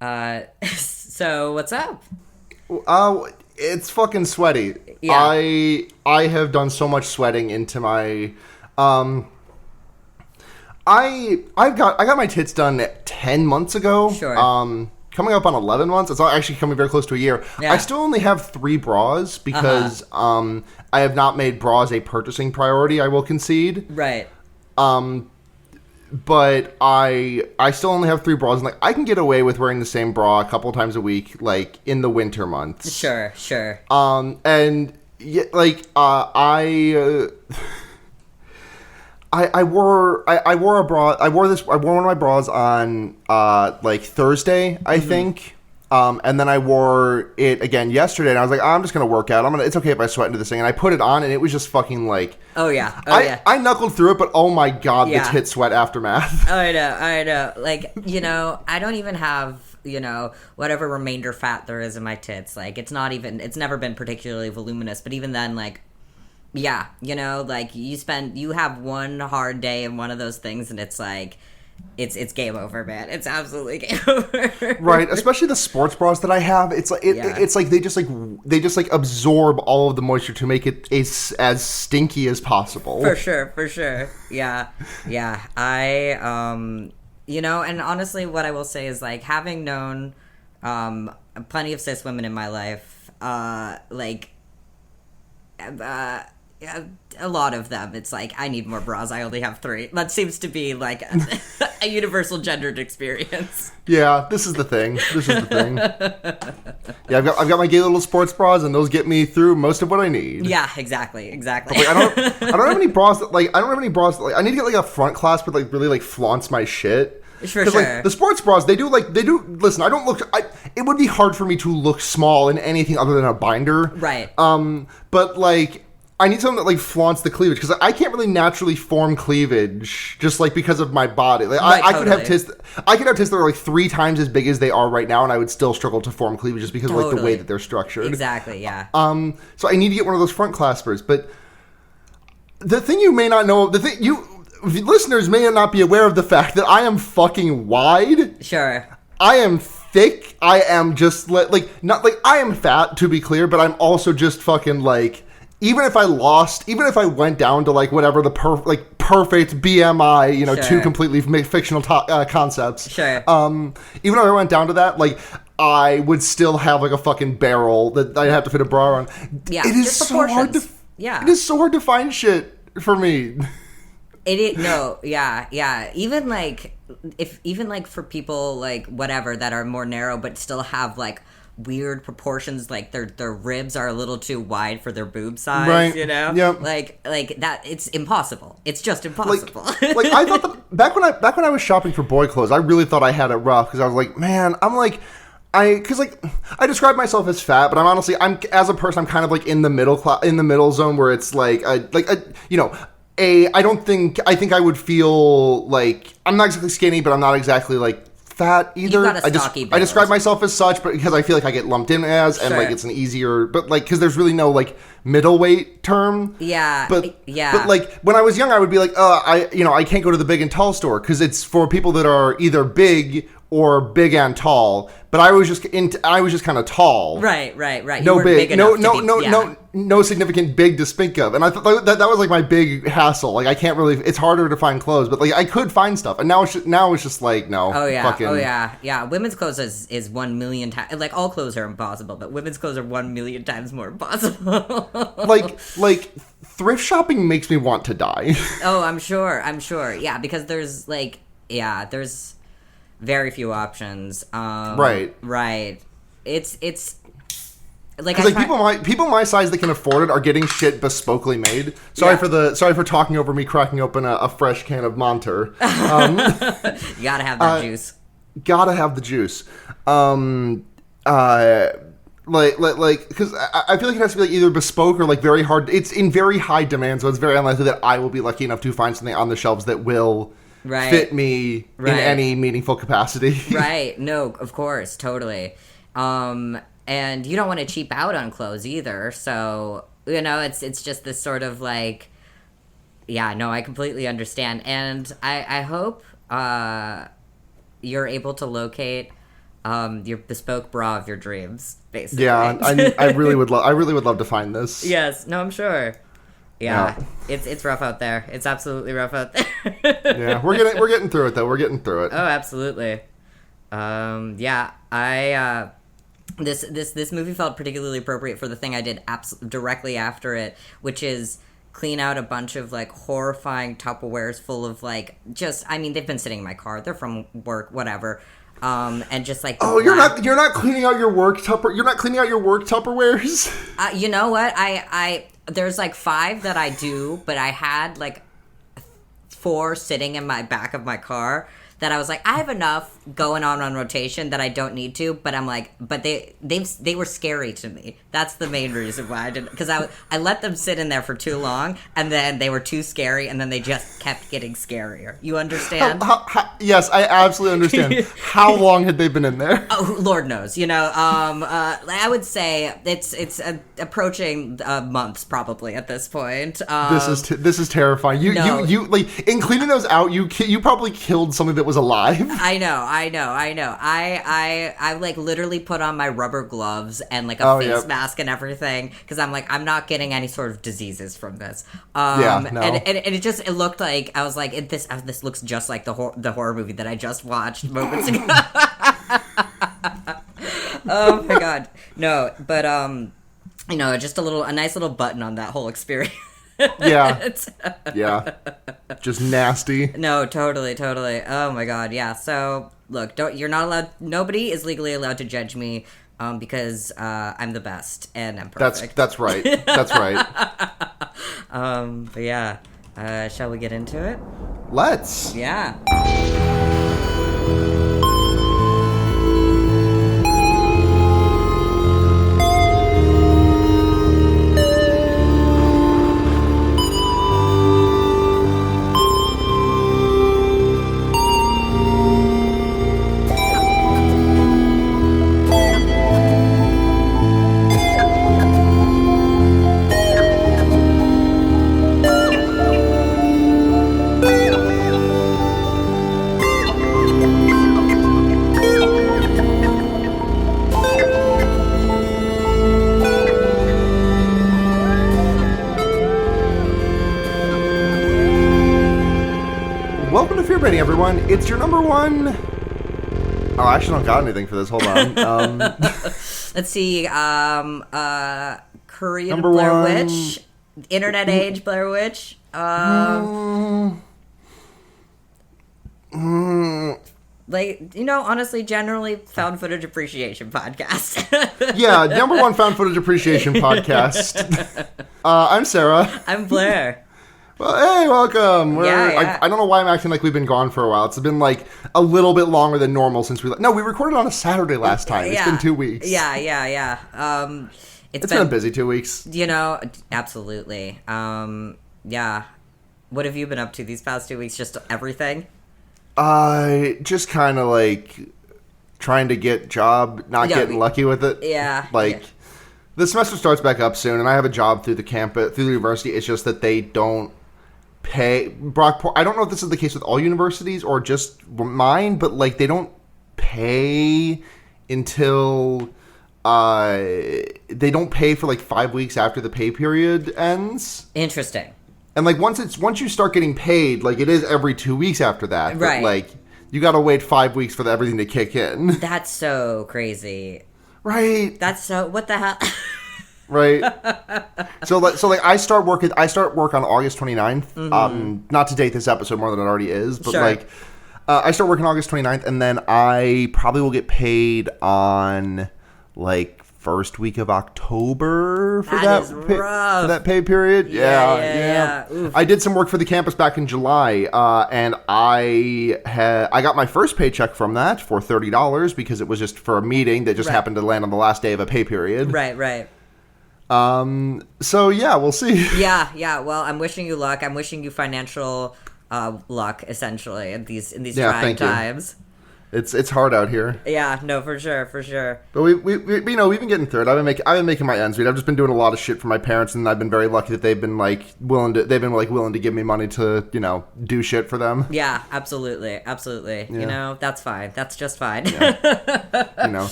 So what's up? It's fucking sweaty. Yeah. I have done so much sweating into my um I got my tits done 10 months ago. Sure. Coming up on 11 months. It's actually coming very close to a year. I Yeah. still only have 3 bras Uh-huh. because I have not made bras a purchasing priority, I will concede. Right. But I still only have 3 bras, and like I can get away with wearing the same bra a couple times a week, like in the winter months. Sure. Sure. And yeah, like I wore a bra. I wore one of my bras on like Thursday, I think. And then I wore it again yesterday, and I was like, I'm just gonna work out. It's okay if I sweat into this thing. And I put it on, and it was just fucking like, Oh yeah. Oh I yeah. I knuckled through it, but oh my god, the Yeah. tit sweat aftermath. Oh, I know. I know. Like, I don't even have, whatever remainder fat there is in my tits. Like, it's not even, it's never been particularly voluminous, but even then, like, yeah, like you have one hard day in one of those things and it's like, it's game over, man. It's absolutely game over. Right, especially the sports bras that I have. It's like Yeah. it's like they just absorb all of the moisture to make it as stinky as possible. For sure, for sure. Yeah. Yeah. And honestly what I will say is like having known plenty of cis women in my life, uh yeah, a lot of them it's like I need more bras. I only have 3. That seems to be like a universal gendered experience. Yeah, this is the thing. This is the thing. Yeah, I've got my gay little sports bras, and those get me through most of what I need. Yeah, exactly. Like I don't have any bras that like I don't have any bras that, like I need to get like a front clasp that like really like flaunts my shit. For Because sure. like the sports bras, they do listen. I don't look. It would be hard for me to look small in anything other than a binder. Right. But like I need something that like flaunts the cleavage because I can't really naturally form cleavage just like because of my body. Like Right, I could have totally. tits. I could have tits that are like 3 times as big as they are right now, and I would still struggle to form cleavage just because of like the way Totally. that they're structured. Exactly, yeah. So I need to get one of those front claspers. But the thing you may not know, the thing you listeners may not be aware of the fact that I am fucking wide. Sure. I am thick. I am just like not like I am fat to be clear, but I'm also just fucking like even if I went down to like whatever the perfect BMI, Sure. two completely fictional concepts. Sure. Even if I went down to that, like I would still have like a fucking barrel that I'd have to fit a bra on. Yeah, It is just so hard to. proportions. Yeah. It is so hard to find shit for me. No, yeah, yeah. Even like for people like whatever that are more narrow but still have like weird proportions, like their ribs are a little too wide for their boob size, Right. Yep. Like that it's impossible. It's just Like, impossible. like I thought back when I was shopping for boy clothes, I really thought I had it rough because I was like, man, because like I describe myself as fat, but I'm as a person I'm kind of like in the middle zone where it's like I think I would feel like I'm not exactly skinny, but I'm not exactly like fat either. You've got a stocky I describe build. myself as such, but because I feel like I get lumped in as, and Sure. like it's an easier, but like because there's really no like middleweight term. Yeah, But yeah. But like when I was young, I would be like, I can't go to the big and tall store because it's for people that are either big or big and tall. But I was just kind of tall. Right. You No weren't big, enough to be, yeah. no significant big to speak of, and I thought that was like my big hassle. Like I can't really, it's harder to find clothes, but like I could find stuff, and now it's just like no. Oh yeah, fucking, yeah. Women's clothes is 1 million times, like all clothes are impossible, but women's clothes are 1 million times more impossible. like thrift shopping makes me want to die. Oh, I'm sure. Yeah, because there's very few options. Right. Right. It's like Because like people my size that can afford it are getting shit bespokely made. Sorry for talking over me cracking open a fresh can of Monter. you gotta have that juice. Gotta have the juice. Because I feel like it has to be like either bespoke or like very hard. It's in very high demand, so it's very unlikely that I will be lucky enough to find something on the shelves that will Right. fit me Right. in any meaningful capacity. Right. No, of course, totally. And you don't want to cheap out on clothes either. So, it's just this sort of like, yeah, no, I completely understand. And I hope you're able to locate your bespoke bra of your dreams, basically. Yeah, I really would love to find this. Yes, no, I'm sure. Yeah, it's rough out there. It's absolutely rough out there. Yeah, we're getting through it though. We're getting through it. Oh, absolutely. Yeah, this movie felt particularly appropriate for the thing I did directly after it, which is clean out a bunch of like horrifying Tupperwares full of like they've been sitting in my car. They're from work, whatever. And just like you're not cleaning out your work Tupperwares. You know what? I there's like 5 that I do, but I had like 4 sitting in my back of my car that I was like, I have enough going on rotation that I don't need to, but I'm like, but they were scary to me. That's the main reason why I didn't, because I let them sit in there for too long, and then they were too scary, and then they just kept getting scarier. You understand? Yes, I absolutely understand. How long had they been in there? Oh, Lord knows. I would say it's approaching months probably at this point. This is terrifying. You like in cleaning those out, you probably killed something that was alive. I know. I like literally put on my rubber gloves and like a face mask and everything because I'm like, I'm not getting any sort of diseases from this. And it looked like I was like, this looks just like the horror movie that I just watched moments ago. Oh my god, no, but just a nice little button on that whole experience. Yeah. Just nasty. No, totally. Oh my god, yeah. So, look, nobody is legally allowed to judge me because I'm the best and I'm perfect. That's right. That's right. But yeah, shall we get into it? Let's. Yeah. Everyone, it's your number one. Oh, I actually don't got anything for this. Hold on. Let's see. Korean number Blair one. Witch, Internet Age Blair Witch. Honestly, generally found footage appreciation podcast. Yeah, number one found footage appreciation podcast. I'm Sarah. I'm Blair. Well, hey, welcome. Yeah. I don't know why I'm acting like we've been gone for a while. It's been like a little bit longer than normal since we recorded on a Saturday last time. It's been 2 weeks. Yeah. It's been a busy 2 weeks. Absolutely. Yeah. What have you been up to these past 2 weeks? Just everything? Just kind of like trying to get job, not getting lucky with it. Yeah. The semester starts back up soon, and I have a job through the university. It's just that they don't pay. I don't know if this is the case with all universities or just mine, but like they don't pay until they don't pay for like 5 weeks after the pay period ends. Interesting. And like once you start getting paid, like it is every 2 weeks after that. Right. But, like you got to wait 5 weeks for everything to kick in. That's so crazy. Right. That's so. What the hell? Right. So I start work on August 29th. Mm-hmm. Not to date this episode more than it already is, but sure. I start working August 29th, and then I probably will get paid on like first week of October for that pay period. Yeah. Oof. I did some work for the campus back in July, and I got my first paycheck from that for $30 because it was just for a meeting that just happened to land on the last day of a pay period. Right. So yeah, we'll see. Yeah. Well, I'm wishing you luck. I'm wishing you financial luck, essentially, in these trying times. It's hard out here. Yeah, no, for sure. But we've been getting through it. I've been making my ends meet. I've just been doing a lot of shit for my parents, and I've been very lucky that they've been willing to give me money to do shit for them. Yeah, absolutely. Yeah. That's fine. That's just fine. Yeah.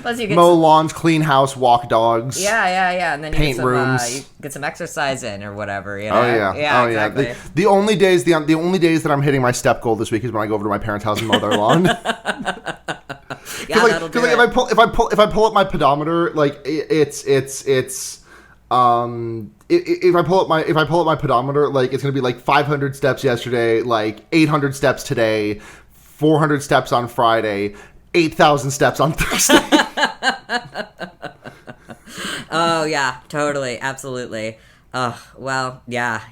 Plus you get mow lawns, clean house, walk dogs. Yeah, and then paint you get rooms. You get some exercise in or whatever. Oh yeah. Exactly. Yeah. The only days that I'm hitting my step goal this week is when I go over to my parents' house and mow their lawn. That'll do it. If I pull up my pedometer, if I pull up my pedometer, it's gonna be 500 steps yesterday, 800 steps today, 400 steps on Friday, 8,000 steps on Thursday. Oh yeah, totally, absolutely. Well, yeah,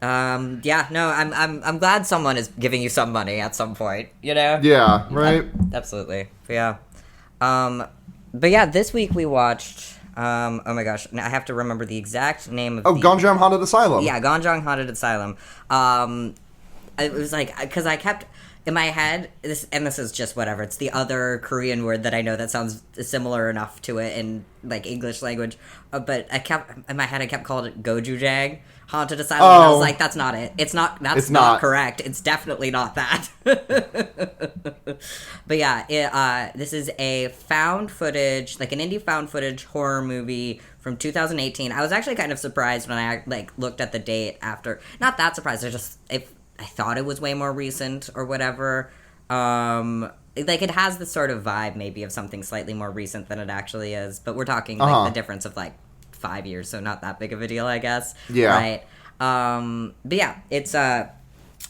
I'm glad someone is giving you some money at some point, Yeah, right. Absolutely. Yeah. But yeah, this week we watched oh my gosh, now I have to remember the exact name of Gonjiam Haunted Asylum. Yeah, Gonjiam Haunted Asylum. It was because I kept in my head this is just whatever. It's the other Korean word that I know that sounds similar enough to it in English language. But I kept in my head I kept calling it Gojujang Haunted Asylum. And I was like, that's not it. It's not. That's not correct. It's definitely not that. But yeah, this is a found footage, an indie found footage horror movie from 2018. I was actually kind of surprised when I looked at the date after. Not that surprised. I thought it was way more recent or whatever. It has this sort of vibe maybe of something slightly more recent than it actually is. But we're talking the difference of 5 years, so not that big of a deal, I guess. Yeah. Right. But yeah, it's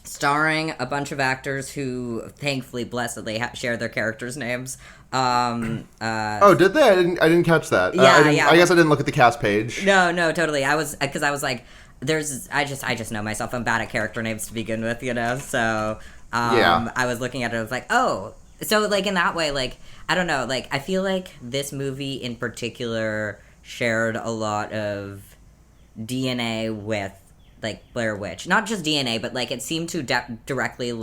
starring a bunch of actors who, thankfully, blessedly, share their characters' names. Oh, did they? I didn't catch that. Yeah, I guess I didn't look at the cast page. No, totally. I was like, I just know myself. I'm bad at character names to begin with, So, yeah. I was looking at it. I was like, oh, so in that way, I don't know. I feel like this movie in particular shared a lot of DNA with Blair Witch. Not just DNA, but it seemed to directly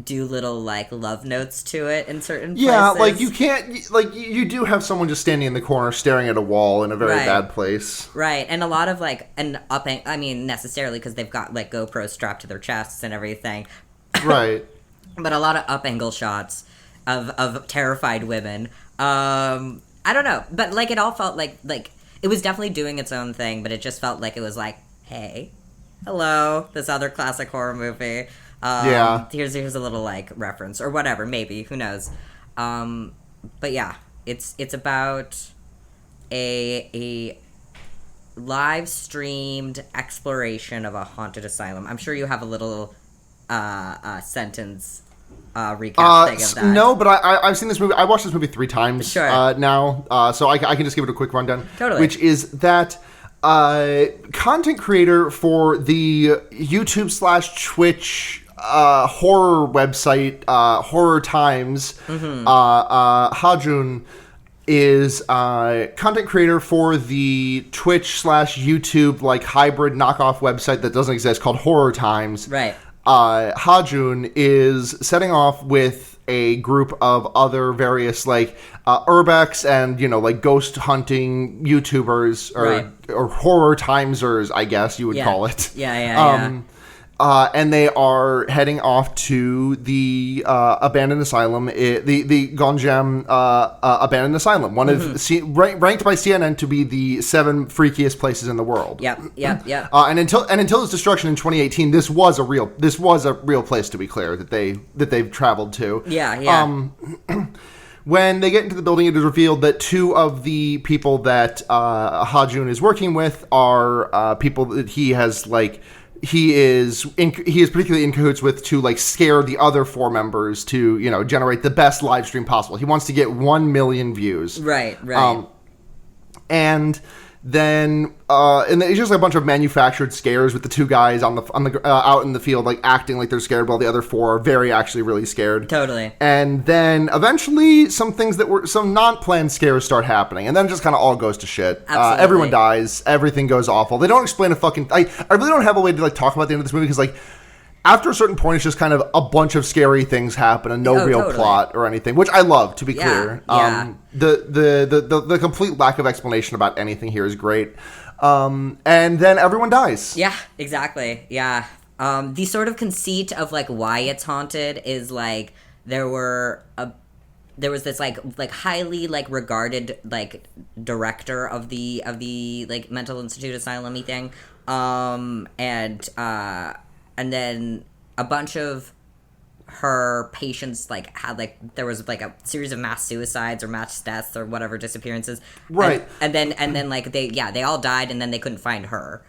do little love notes to it in certain places. Yeah, you can't you do have someone just standing in the corner staring at a wall in a very bad place. Right. And a lot of necessarily because they've got GoPros strapped to their chests and everything. Right. But a lot of up angle shots of terrified women. I don't know, but it all felt like it was definitely doing its own thing, but it just felt like it was hey, hello, this other classic horror movie. Yeah. Here's a little reference or whatever, maybe, who knows. But yeah, it's about a live streamed exploration of a haunted asylum. I'm sure you have a little sentence recap thing of that. No, but I've seen this movie. I watched this movie 3 times now, so I can just give it a quick rundown. Totally. Which is that content creator for the YouTube/Twitch horror website, Horror Times, Hajun is content creator for the Twitch/YouTube hybrid knockoff website that doesn't exist called Horror Times. Right. Hajun is setting off with a group of other various UrbEx and ghost hunting YouTubers or horror timesers, I guess you would call it. Yeah. And they are heading off to the abandoned asylum, the Gonjiam abandoned asylum, one of ranked by CNN to be the 7 freakiest places in the world. Yep. And until its destruction in 2018, this was a real place, to be clear, that they've traveled to. Yeah. When they get into the building, it is revealed that 2 of the people that Hajun is working with are people that he has he is particularly in cahoots with to scare the other 4 members to generate the best live stream possible. He wants to get 1 million views. Right. And then and it's just a bunch of manufactured scares with the 2 guys on the out in the field acting like they're scared while the other 4 are actually really scared. Totally. And then eventually some non-planned scares start happening, and then it just kind of all goes to shit. Everyone dies. Everything goes awful. They don't explain a fucking. I really don't have a way to talk about the end of this movie because after a certain point, it's just kind of a bunch of scary things happen and no real plot or anything, which I love, to be clear. The complete lack of explanation about anything here is great. And then everyone dies. Yeah, exactly. Yeah. The sort of conceit of like why it's haunted is like there was this like highly like regarded like director of the like mental institute asylum-y thing, and then a bunch of her patients like had like there was like a series of mass suicides or mass deaths or whatever disappearances, right? And then like they all died and then they couldn't find her.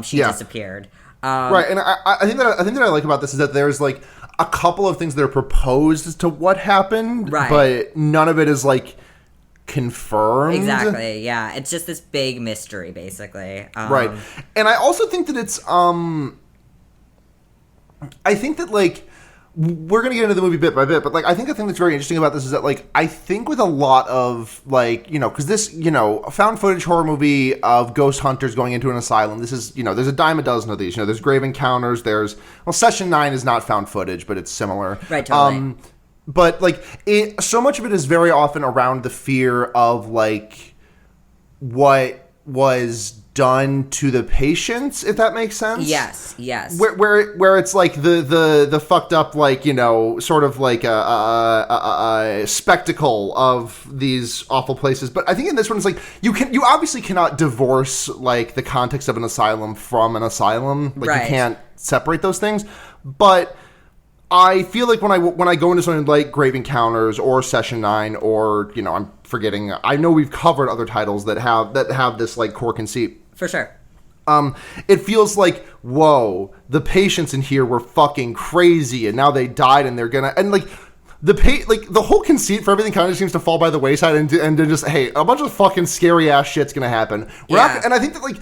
She disappeared. Right, and I think that I like about this is that there's like a couple of things that are proposed as to what happened, right? But none of it is like confirmed. Exactly. Yeah, it's just this big mystery, basically. Right, and I also think that it's I think that like we're gonna get into the movie bit by bit, but like I think the thing that's very interesting about this is that like I think with a lot of like because this a found footage horror movie of ghost hunters going into an asylum. This is there's a dime a dozen of these. There's Grave Encounters. There's Session 9 is not found footage, but it's similar. Right. Totally. But like so much of it is very often around the fear of like what was done to the patients, if that makes sense. Yes. Where it's like the fucked up like sort of like a spectacle of these awful places. But I think in this one it's like you obviously cannot divorce like the context of an asylum from an asylum. Like right. You can't separate those things. But I feel like when I go into something like Grave Encounters or Session 9 or I'm forgetting. I know we've covered other titles that have this like core conceit. For sure. It feels like, whoa, the patients in here were fucking crazy, and now they died, and they're gonna, and like the whole conceit for everything kind of seems to fall by the wayside, and to just, hey, a bunch of fucking scary ass shit's gonna happen. And I think that like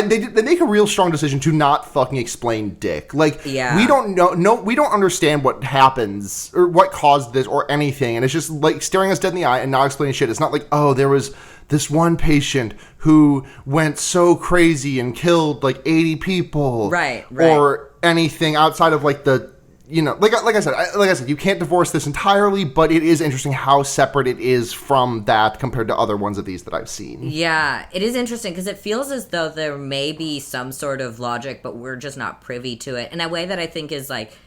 they make a real strong decision to not fucking explain dick. Like, we don't know, we don't understand what happens or what caused this or anything, and it's just like staring us dead in the eye and not explaining shit. It's not like, oh, there was this one patient who went so crazy and killed like 80 people, right? Or anything outside of like the, like I said, you can't divorce this entirely, but it is interesting how separate it is from that compared to other ones of these that I've seen. Yeah, it is interesting because it feels as though there may be some sort of logic, but we're just not privy to it in a way that I think is like,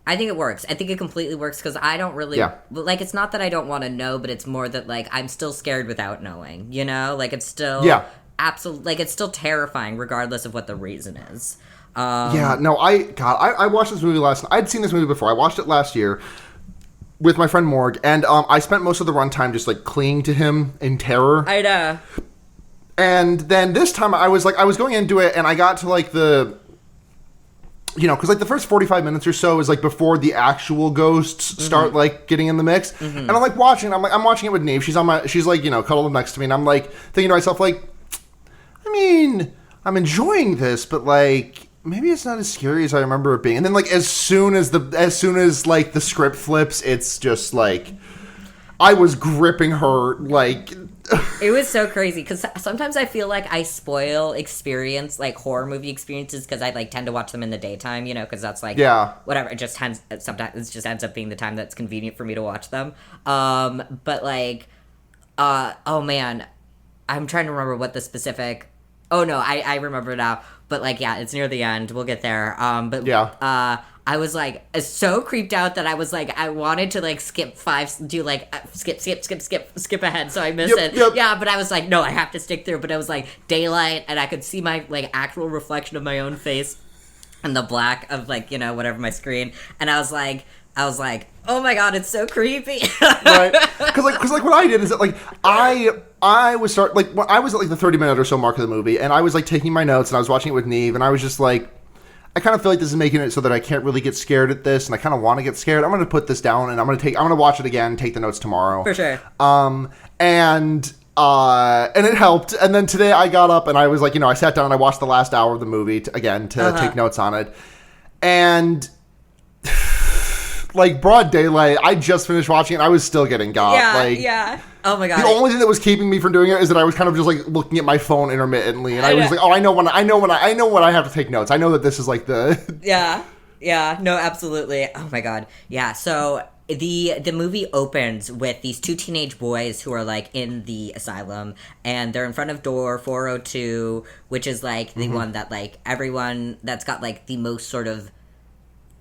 I think it works. I think it completely works because I don't really like. It's not that I don't want to know, but it's more that like I'm still scared without knowing. Like it's still absolutely like it's still terrifying regardless of what the reason is. I watched this movie last night. I'd seen this movie before. I watched it last year with my friend Morg, and I spent most of the runtime just like clinging to him in terror. I know. And then this time I was going into it, and I got to like the. Because like the first 45 minutes or so is like before the actual ghosts start like getting in the mix, and I'm like watching. I'm watching it with Neve. She's like cuddled up next to me, and I'm like thinking to myself like, I mean, I'm enjoying this, but like maybe it's not as scary as I remember it being. And then like as soon as like the script flips, it's just like I was gripping her like. It was so crazy because sometimes I feel like I spoil horror movie experiences because I like tend to watch them in the daytime, because that's like whatever. It just sometimes it just ends up being the time that's convenient for me to watch them. But like, oh man, I'm trying to remember what the specific. Oh no, I remember now. But like, yeah, it's near the end. We'll get there. I was like so creeped out that I was like I wanted to like skip ahead so I miss it. Yep. Yeah, but I was like, no, I have to stick through. But it was like daylight and I could see my like actual reflection of my own face in the black of like whatever my screen, and I was like, oh my god, it's so creepy. Right, because like what I did is that like I was I was at like the 30-minute or so mark of the movie, and I was like taking my notes and I was watching it with Neve, and I was just like, I kind of feel like this is making it so that I can't really get scared at this, and I kind of want to get scared. I'm going to put this down, and I'm going to watch it again, take the notes tomorrow. For sure. And it helped. And then today I got up and I was like, I sat down and I watched the last hour of the movie to take notes on it. And like broad daylight, I just finished watching it. I was still getting got. Yeah. Oh my god. The only thing that was keeping me from doing it is that I was kind of just like looking at my phone intermittently, and I was like, oh, I know when I have to take notes. I know that this is like the. Yeah. Yeah, no, absolutely. Oh my god. Yeah, so the movie opens with these two teenage boys who are like in the asylum, and they're in front of door 402, which is like the one that like everyone that's got like the most sort of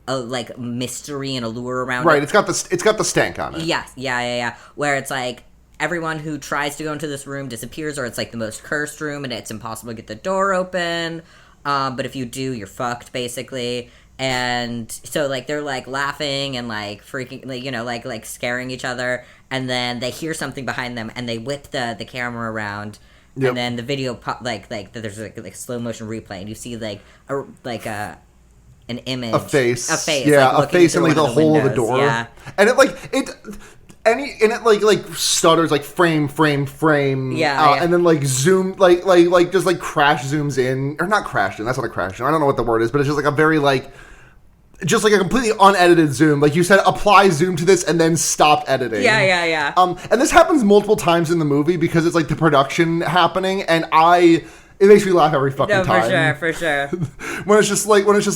like mystery and allure around Right, it. it's got the stank on it. Yes, yeah. Where it's like everyone who tries to go into this room disappears, or it's like the most cursed room and it's impossible to get the door open. But if you do, you're fucked, basically. And so, like, they're, like, laughing and, like, freaking, like, you know, like scaring each other. And then they hear something behind them, and they whip the camera around. Yep. And then the video, like there's, like slow motion replay, and you see, like, an image. A face. Yeah, like, a face in, like, the hole of the door. Yeah. And it, like, like stutters like frame, yeah. And then like zoom, like just like crash zooms in, or not crash in. That's not a crash zoom. I don't know what the word is, but it's just like a very like, just like a completely unedited zoom. Like you said, apply zoom to this and then stop editing. Yeah. And this happens multiple times in the movie because it's like the production happening, and it makes me laugh every fucking time. No, for sure. when it's just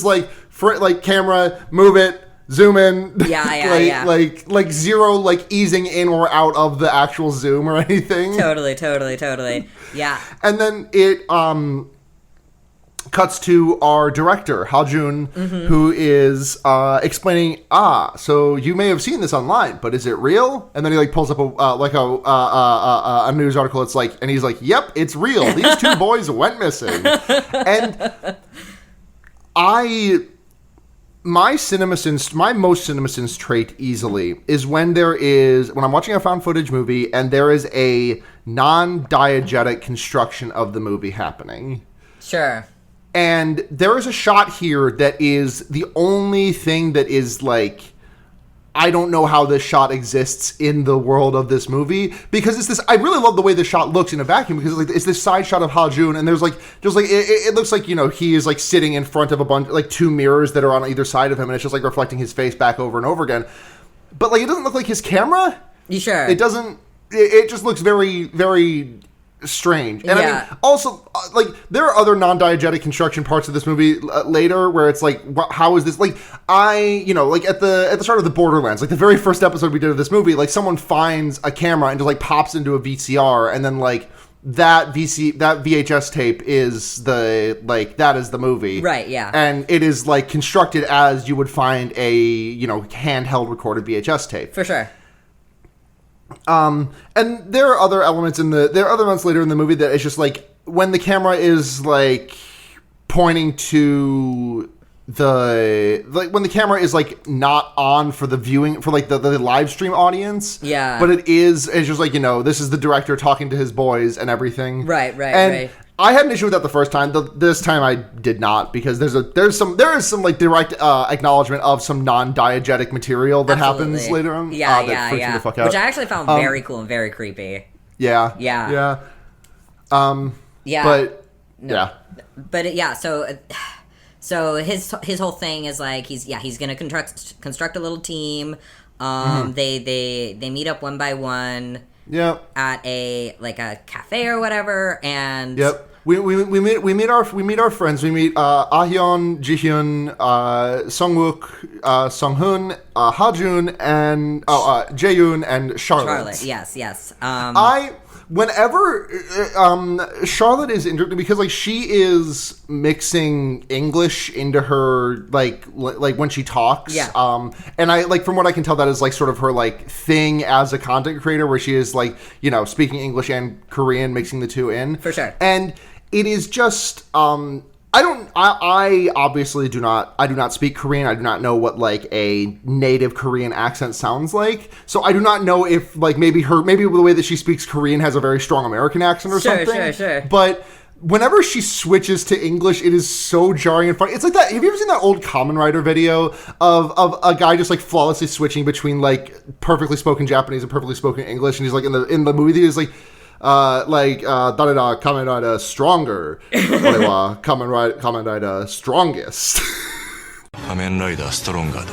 like camera, move it. Zoom in. Yeah. Like zero, like easing in or out of the actual zoom or anything. Totally. Yeah. And then it cuts to our director, Haljun, who is explaining, so you may have seen this online, but is it real? And then he like pulls up a news article. It's like, and he's like, yep, it's real. These two boys went missing. And my most CinemaSins trait easily is when I'm watching a found footage movie and there is a non-diegetic construction of the movie happening. Sure. And there is a shot here that is the only thing that is like, I don't know how this shot exists in the world of this movie, because it's this. I really love the way this shot looks in a vacuum, because it's this side shot of Ha-Jun, and there's like just like it looks like, you know, he is like sitting in front of a bunch, like two mirrors that are on either side of him, and it's just like reflecting his face back over and over again. But like it doesn't look like his camera. You sure? It doesn't. It just looks very, very strange. And I mean, also, like, there are other non-diegetic construction parts of this movie later where it's like, how is this, like, like at the start of the Borderlands, like the very first episode we did of this movie, like someone finds a camera and just like pops into a VCR, and then like that VHS tape is that is the movie. Right, yeah. And it is like constructed as you would find a, you know, handheld recorded VHS tape. For sure. And there are other elements later in the movie that it's just like when the camera is like pointing to when the camera is like not on for the viewing, for like the live stream audience. Yeah. But it's just like, you know, this is the director talking to his boys and everything. Right. And I had an issue with that the first time. This time I did not, because there is some like direct acknowledgement of some non-diegetic material that happens later on. Yeah. The fuck out. Which I actually found very cool and very creepy. Yeah. So his whole thing is like he's gonna construct a little team. They meet up one by one. Yep. At a cafe or whatever, and yep. We meet our friends. We meet Ahyeon, Jihyun, Sungwook, Sunghoon, Ha-Jun, and Jaeyoon and Charlotte. Yes. Whenever Charlotte is interesting, because like she is mixing English into her like when she talks. Yeah. And I like, from what I can tell, that is like sort of her like thing as a content creator, where she is like, you know, speaking English and Korean, mixing the two in. For sure. And it is just I obviously do not speak Korean. I do not know what like a native Korean accent sounds like. So I do not know if like maybe the way that she speaks Korean has a very strong American accent or something. Sure. But whenever she switches to English, it is so jarring and funny. It's like that. Have you ever seen that old Kamen Rider video of a guy just like flawlessly switching between like perfectly spoken Japanese and perfectly spoken English, and he's like in the movie theater, he's like, Dareda Kamen Rider stronger. 俺は Kamen Rider strongest. Kamen Rider stronger.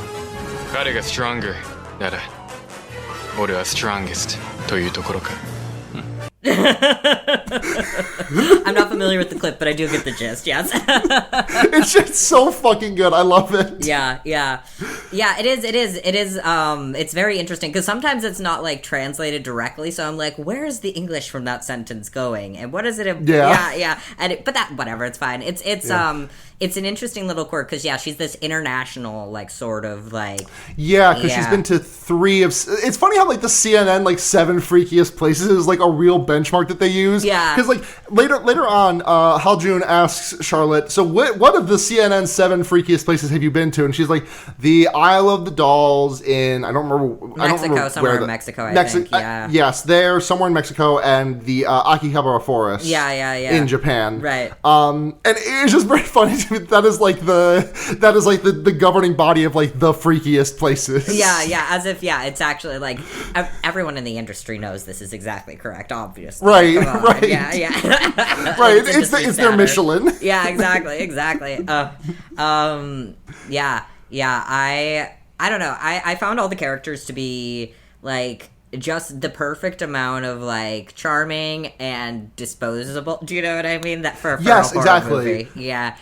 彼が stronger なら俺は strongest というところか。I'm not familiar with the clip, but I do get the gist. Yes. It's just so fucking good. I love it. Yeah. It is. It's very interesting because sometimes it's not like translated directly. So I'm like, where is the English from that sentence going, and what is it? Yeah. But that whatever. It's fine. It's an interesting little quirk because she's this international like sort of like because she's been to 3 of. It's funny how like the CNN like 7 freakiest places is like a real benchmark that they use. Because like later on, Haljun asks Charlotte, so what of the CNN 7 freakiest places have you been to? And she's like, the Isle of the Dolls in I don't remember somewhere in Mexico. I think. Yes, there somewhere in Mexico, and the Akihabara Forest. In Japan. Right. And it's just very funny to me. That is like the governing body of like the freakiest places. As if it's actually like everyone in the industry knows this is exactly correct, obviously. Right. Yeah. Right. It's their Michelin. Yeah, exactly. I don't know. I found all the characters to be like just the perfect amount of like charming and disposable. Do you know what I mean? That for a horror movie. Yeah.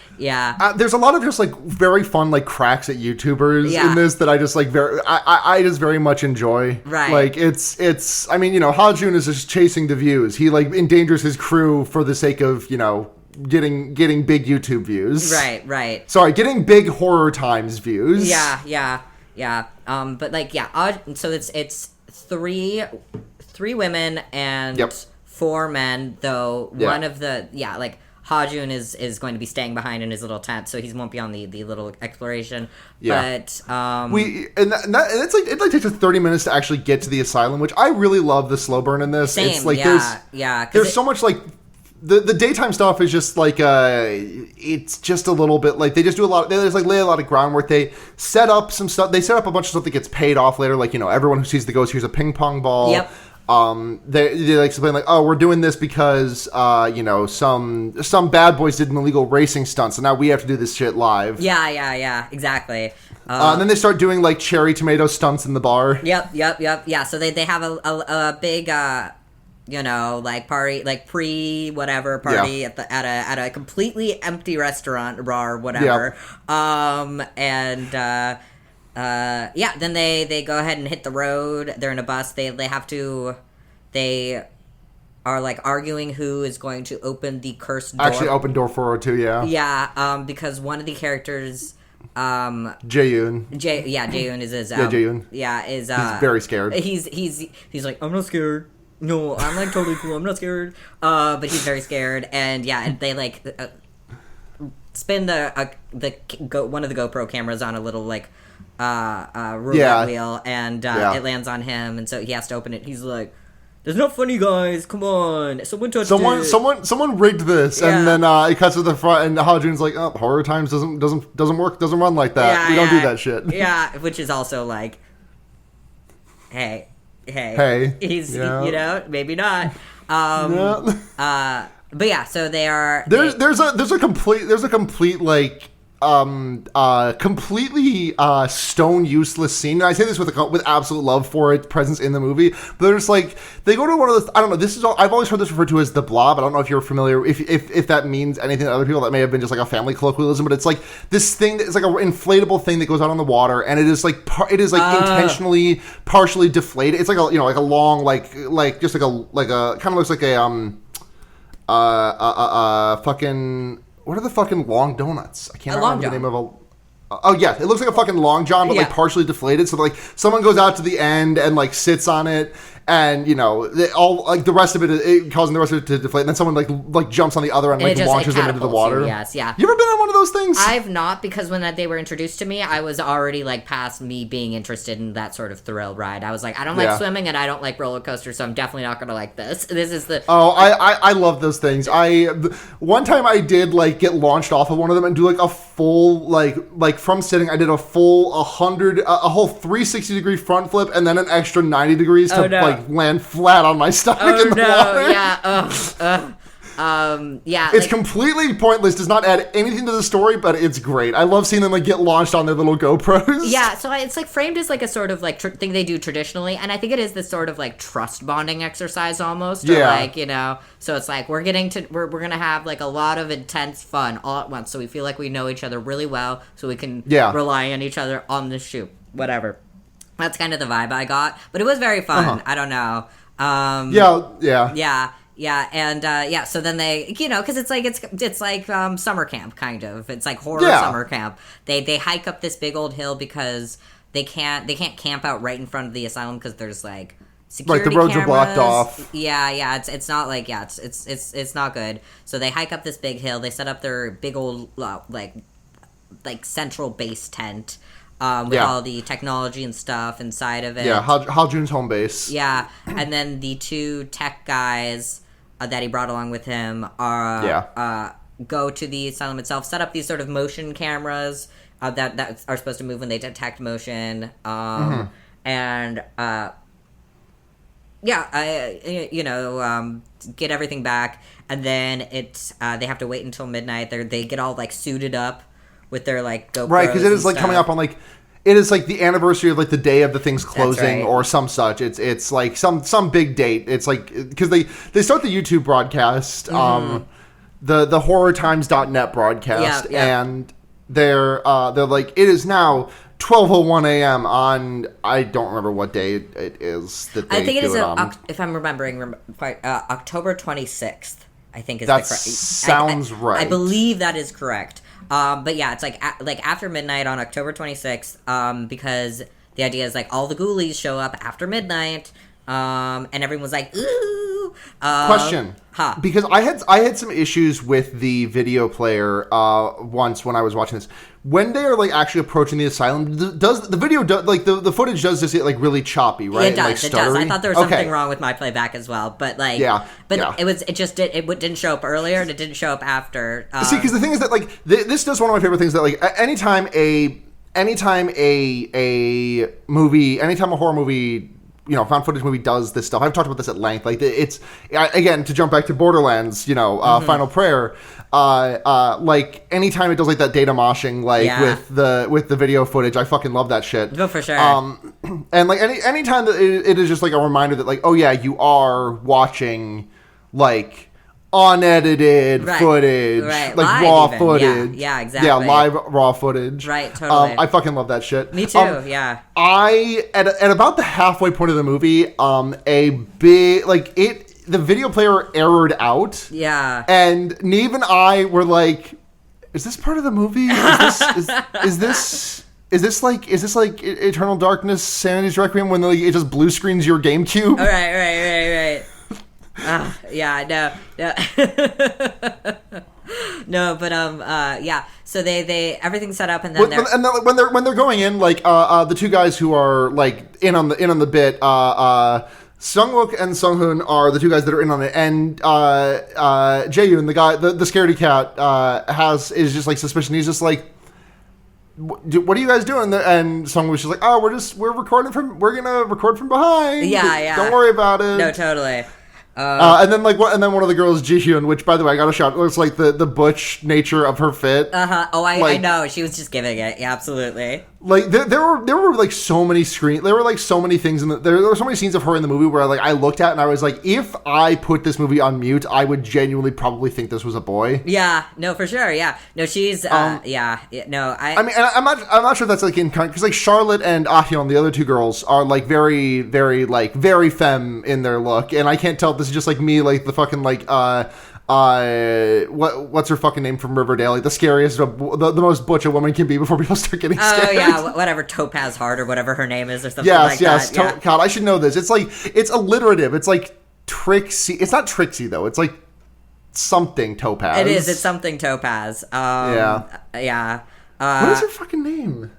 There's a lot of just like very fun like cracks at YouTubers in this that I just like I just very much enjoy. Right. Like it's I mean, Haljun is just chasing the views. He like endangers his crew for the sake of, getting big YouTube views. Right. Sorry, getting big horror times views. Yeah. But like so it's three women and 4 men, though one of the like Hajun is going to be staying behind in his little tent, so he won't be on the little exploration. But it's like it takes us 30 minutes to actually get to the asylum, which I really love the slow burn in this. Same, it's like there's so much like the daytime stuff is just like it's just a little bit like they just do a lot. They just like lay a lot of groundwork. They set up some stuff. They set up a bunch of stuff that gets paid off later. Like everyone who sees the ghost here's a ping pong ball. Yep. They like explain like, oh, we're doing this because some bad boys did an illegal racing stunt, so now we have to do this shit live. Yeah, exactly. And then they start doing like cherry tomato stunts in the bar. Yep. Yeah, so they have a big like party, like pre-whatever party at a completely empty restaurant bar, whatever. Then they go ahead and hit the road. They're in a bus. They are like arguing who is going to open the cursed door. Actually, open door 402. Yeah. Because one of the characters. Jaeyoon. Jaeyoon is his. Jaeyoon. Yeah, is. He's very scared. He's like, I'm not scared. No, I'm like totally cool. I'm not scared. But he's very scared, and they like spin one of the GoPro cameras on a little like roulette wheel, and it lands on him, and so he has to open it. He's like, "There's not funny, guys. Come on, someone touched it. Someone rigged this," and then it cuts to the front, and Hajun's like, "Oh, horror times doesn't work. Doesn't run like that. We don't do that shit." Yeah, which is also like, hey, he's maybe not. But yeah, so they are. There's a complete like completely stone useless scene. And I say this with absolute love for its presence in the movie. But there's like they go to one of the I don't know. This is I've always heard this referred to as the blob. I don't know if you're familiar if that means anything to other people. That may have been just like a family colloquialism. But it's like this thing that is like an inflatable thing that goes out on the water, and it is like intentionally partially deflated. It's like a like a long like just like a kind of looks like a fucking. What are the fucking long donuts? I can't remember the name of a... Oh, yeah. It looks like a fucking long john, but like partially deflated. So like someone goes out to the end and like sits on it, and all like the rest of it causing the rest of it to deflate. And then someone like jumps on the other end and like launches them into the water. Yes, yeah. You ever been on one of those things? I've not, because when they were introduced to me, I was already like past me being interested in that sort of thrill ride. I was like, I don't like swimming and I don't like roller coasters, so I'm definitely not gonna like this. This is the I love those things. One time I did like get launched off of one of them and do like a full like from sitting I did a full a whole 360 degree front flip and then an extra 90 degrees to like land flat on my stomach in the water. Yeah. Yeah, it's completely pointless. Does not add anything to the story, but it's great. I love seeing them like get launched on their little GoPros. Yeah, so it's like framed as like a sort of like thing they do traditionally, and I think it is this sort of like trust bonding exercise almost. Or like, you know, so it's like we're gonna have like a lot of intense fun all at once, so we feel like we know each other really well, so we can rely on each other on the shoot, whatever. That's kind of the vibe I got, but it was very fun. I don't know. Yeah, and so then they, you know, because it's like summer camp kind of. It's like horror summer camp. They hike up this big old hill because they can't camp out right in front of the asylum because there's like security the roads cameras. are blocked off. Yeah, it's not like it's not good. So they hike up this big hill. They set up their big old like central base tent. With all the technology and stuff inside of it. Yeah, Haljun's home base. Yeah, and then the two tech guys that he brought along with him go to the asylum itself, set up these sort of motion cameras that are supposed to move when they detect motion, and get everything back, and then they have to wait until midnight. They get all like suited up with their like GoPros, right? Because it is like coming up on like. It is like the anniversary of like the day of the thing's closing or some such. It's like some big date. It's like because they start the YouTube broadcast, the horrortimes.net broadcast, and they're like it is now 12:01 a.m. on I don't remember what day it is that they I think it is if I'm remembering right, October 26th. I think is that sounds right. I believe that is correct. But yeah, it's like after midnight on October 26th, because the idea is like all the ghoulies show up after midnight, and everyone was like, ooh. Question. Because I had some issues with the video player once when I was watching this. When they are like actually approaching the asylum, does the video like the footage does just get like really choppy, right? It does. Like, it does. I thought there was something okay. wrong with my playback as well, but like, it didn't show up earlier and it didn't show up after. See, because the thing is that like this does one of my favorite things that like anytime a horror movie, you know, found footage movie does this stuff. I've talked about this at length. Like it's again to jump back to Borderlands, you know, Final Prayer. Like anytime it does like that data moshing, like with the video footage, I fucking love that shit. Oh, for sure. And like anytime that it is just like a reminder that like, oh yeah, you are watching like unedited footage, like live raw even. Footage. Yeah, exactly. Yeah, live raw footage. Right, totally. I fucking love that shit. Me too. Yeah. I at about the halfway point of the movie, the video player errored out. Yeah. And Neve and I were like, is this part of the movie? Is this like Eternal Darkness, Sanity's Requiem when like, it just blue screens your GameCube? Right. Yeah, no. No, but yeah. So they everything's set up, and then when they're going in, like the two guys who are like in on the bit, Sungwook and Sunghoon are the two guys that are in on it, and Jaeyoon, the guy, the scaredy cat, is just like suspicious. He's just like, what are you guys doing there? And Sungwook's just like, oh, we're gonna record from behind. Yeah. Don't worry about it. No, totally. And then one of the girls, Jihyun, which by the way I got a shot. It looks like the butch nature of her fit. Oh, I know. She was just giving it. Yeah, absolutely. Like there were like so many there were like so many things there were so many scenes of her in the movie where like I looked at and I was like, if I put this movie on mute, I would genuinely probably think this was a boy. Yeah, no, for sure. Yeah, no, she's no. I mean, I'm not sure if that's like in because like Charlotte and Ahyeon, the other two girls, are like very very like very femme in their look, and I can't tell if this is just like me, like the fucking like what's her fucking name from Riverdale? Like the scariest, the most butch a woman can be before people start getting scared. Oh yeah, whatever, Topaz Heart or whatever her name is, or something like that. Yes. God, I should know this. It's like it's alliterative. It's like Trixie. It's not Trixie though. It's like something Topaz. It is. It's something Topaz. Yeah. What is her fucking name?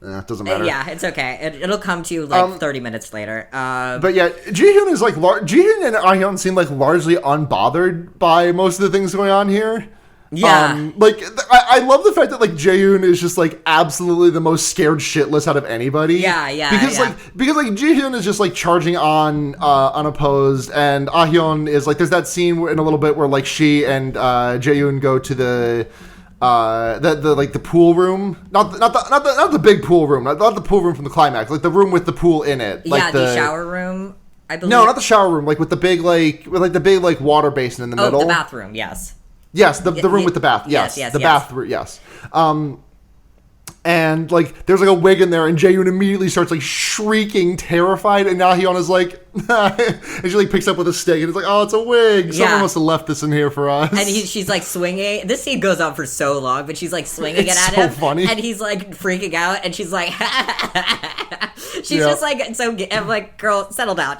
It doesn't matter. Yeah, it's okay. It'll come to you like 30 minutes later. But yeah, Jihyun and Ahyeon seem like largely unbothered by most of the things going on here. Yeah. I love the fact that like Jaeyoon is just like absolutely the most scared shitless out of anybody. Yeah, yeah. Because Jihyun is just like charging on unopposed, and Ahyeon is like, there's that scene in a little bit where like she and Jaeyoon go to the pool room, not the big pool room, not the pool room from the climax, like the room with the pool in it, like the shower room. I believe. No, not the shower room, like with the big water basin in the middle. The bathroom, yes. Yes, the room with the bath. Yes, the bathroom. Yes. And like there's like a wig in there, and Jaeyoon immediately starts like shrieking, terrified, and Nahyun is like, and she like picks up with a stick, and it's like, oh, it's a wig. Someone must have left this in here for us. And she's like swinging. This scene goes on for so long, but she's like swinging it at him. Funny. And he's like freaking out, and she's like, she's just like, so I'm like, girl, settle down.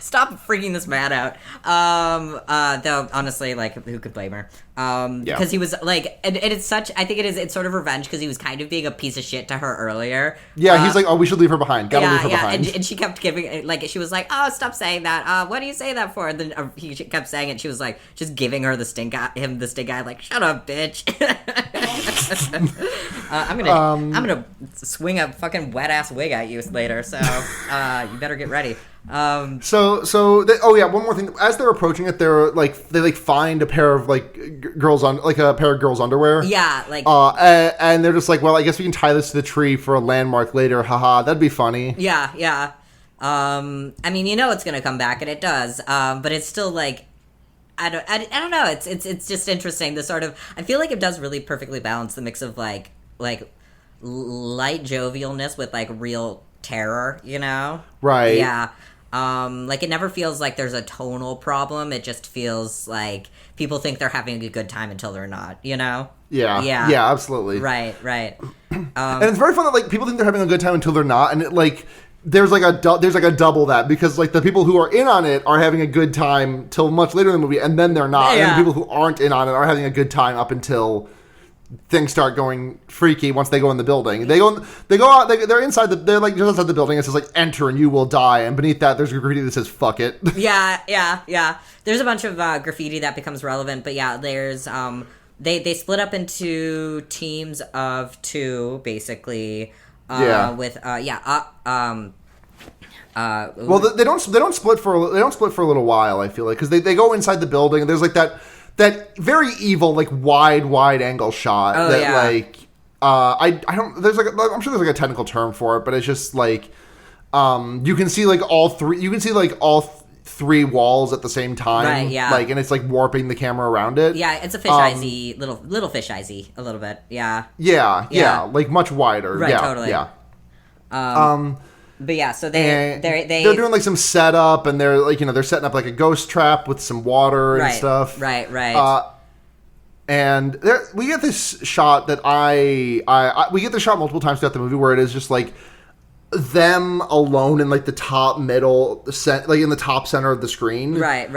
Stop freaking this man out. Though honestly, like, who could blame her? Because he was like, and it's such, I think it's sort of revenge because he was kind of being a piece of shit to her earlier. Yeah, he's like, oh, we should leave her behind. Gotta leave her behind. And she kept giving, like, she was like, oh, stop saying that. What do you say that for? And then he kept saying it. She was like, just giving her the stink eye, like, shut up, bitch. I'm gonna swing a fucking wet ass wig at you later. So you better get ready. One more thing. As they're approaching it, they find a pair of girls underwear. Yeah, like, and they're just like, well, I guess we can tie this to the tree for a landmark later. Haha, that'd be funny. Yeah. I mean, it's gonna come back, and it does. But it's still like, I don't know. It's just interesting. The sort of, I feel like it does really perfectly balance the mix of like light jovialness with like real terror. Right? Yeah. Like, it never feels like there's a tonal problem. It just feels like people think they're having a good time until they're not, Yeah, absolutely. Right. And it's very fun that, like, people think they're having a good time until they're not, and it, like, there's like a double that, because, like, the people who are in on it are having a good time till much later in the movie, and then they're not. Yeah. And the people who aren't in on it are having a good time up until things start going freaky once they go in the building. They're inside they're like just outside the building. It says like, enter and you will die. And beneath that, there's a graffiti that says, fuck it. Yeah. There's a bunch of graffiti that becomes relevant, but yeah, there's, they split up into teams of 2, basically. Well, they don't split for a little while, I feel like, because they go inside the building and there's like that very evil, like, wide angle shot. Like, I'm sure there's like a technical term for it, but it's just like, you can see like all 3 walls at the same time. Right, yeah. Like, and it's like warping the camera around it. Yeah, it's a fish-eyesy, little fish-eyesy a little bit. Yeah. Yeah, like much wider. Right, yeah, totally. Yeah. But yeah, so they're doing like some setup, and they're like, they're setting up like a ghost trap with some water and stuff. Right. And we get this shot that we get the shot multiple times throughout the movie where it is just like them alone in like the top middle, like in the top center of the screen. Right.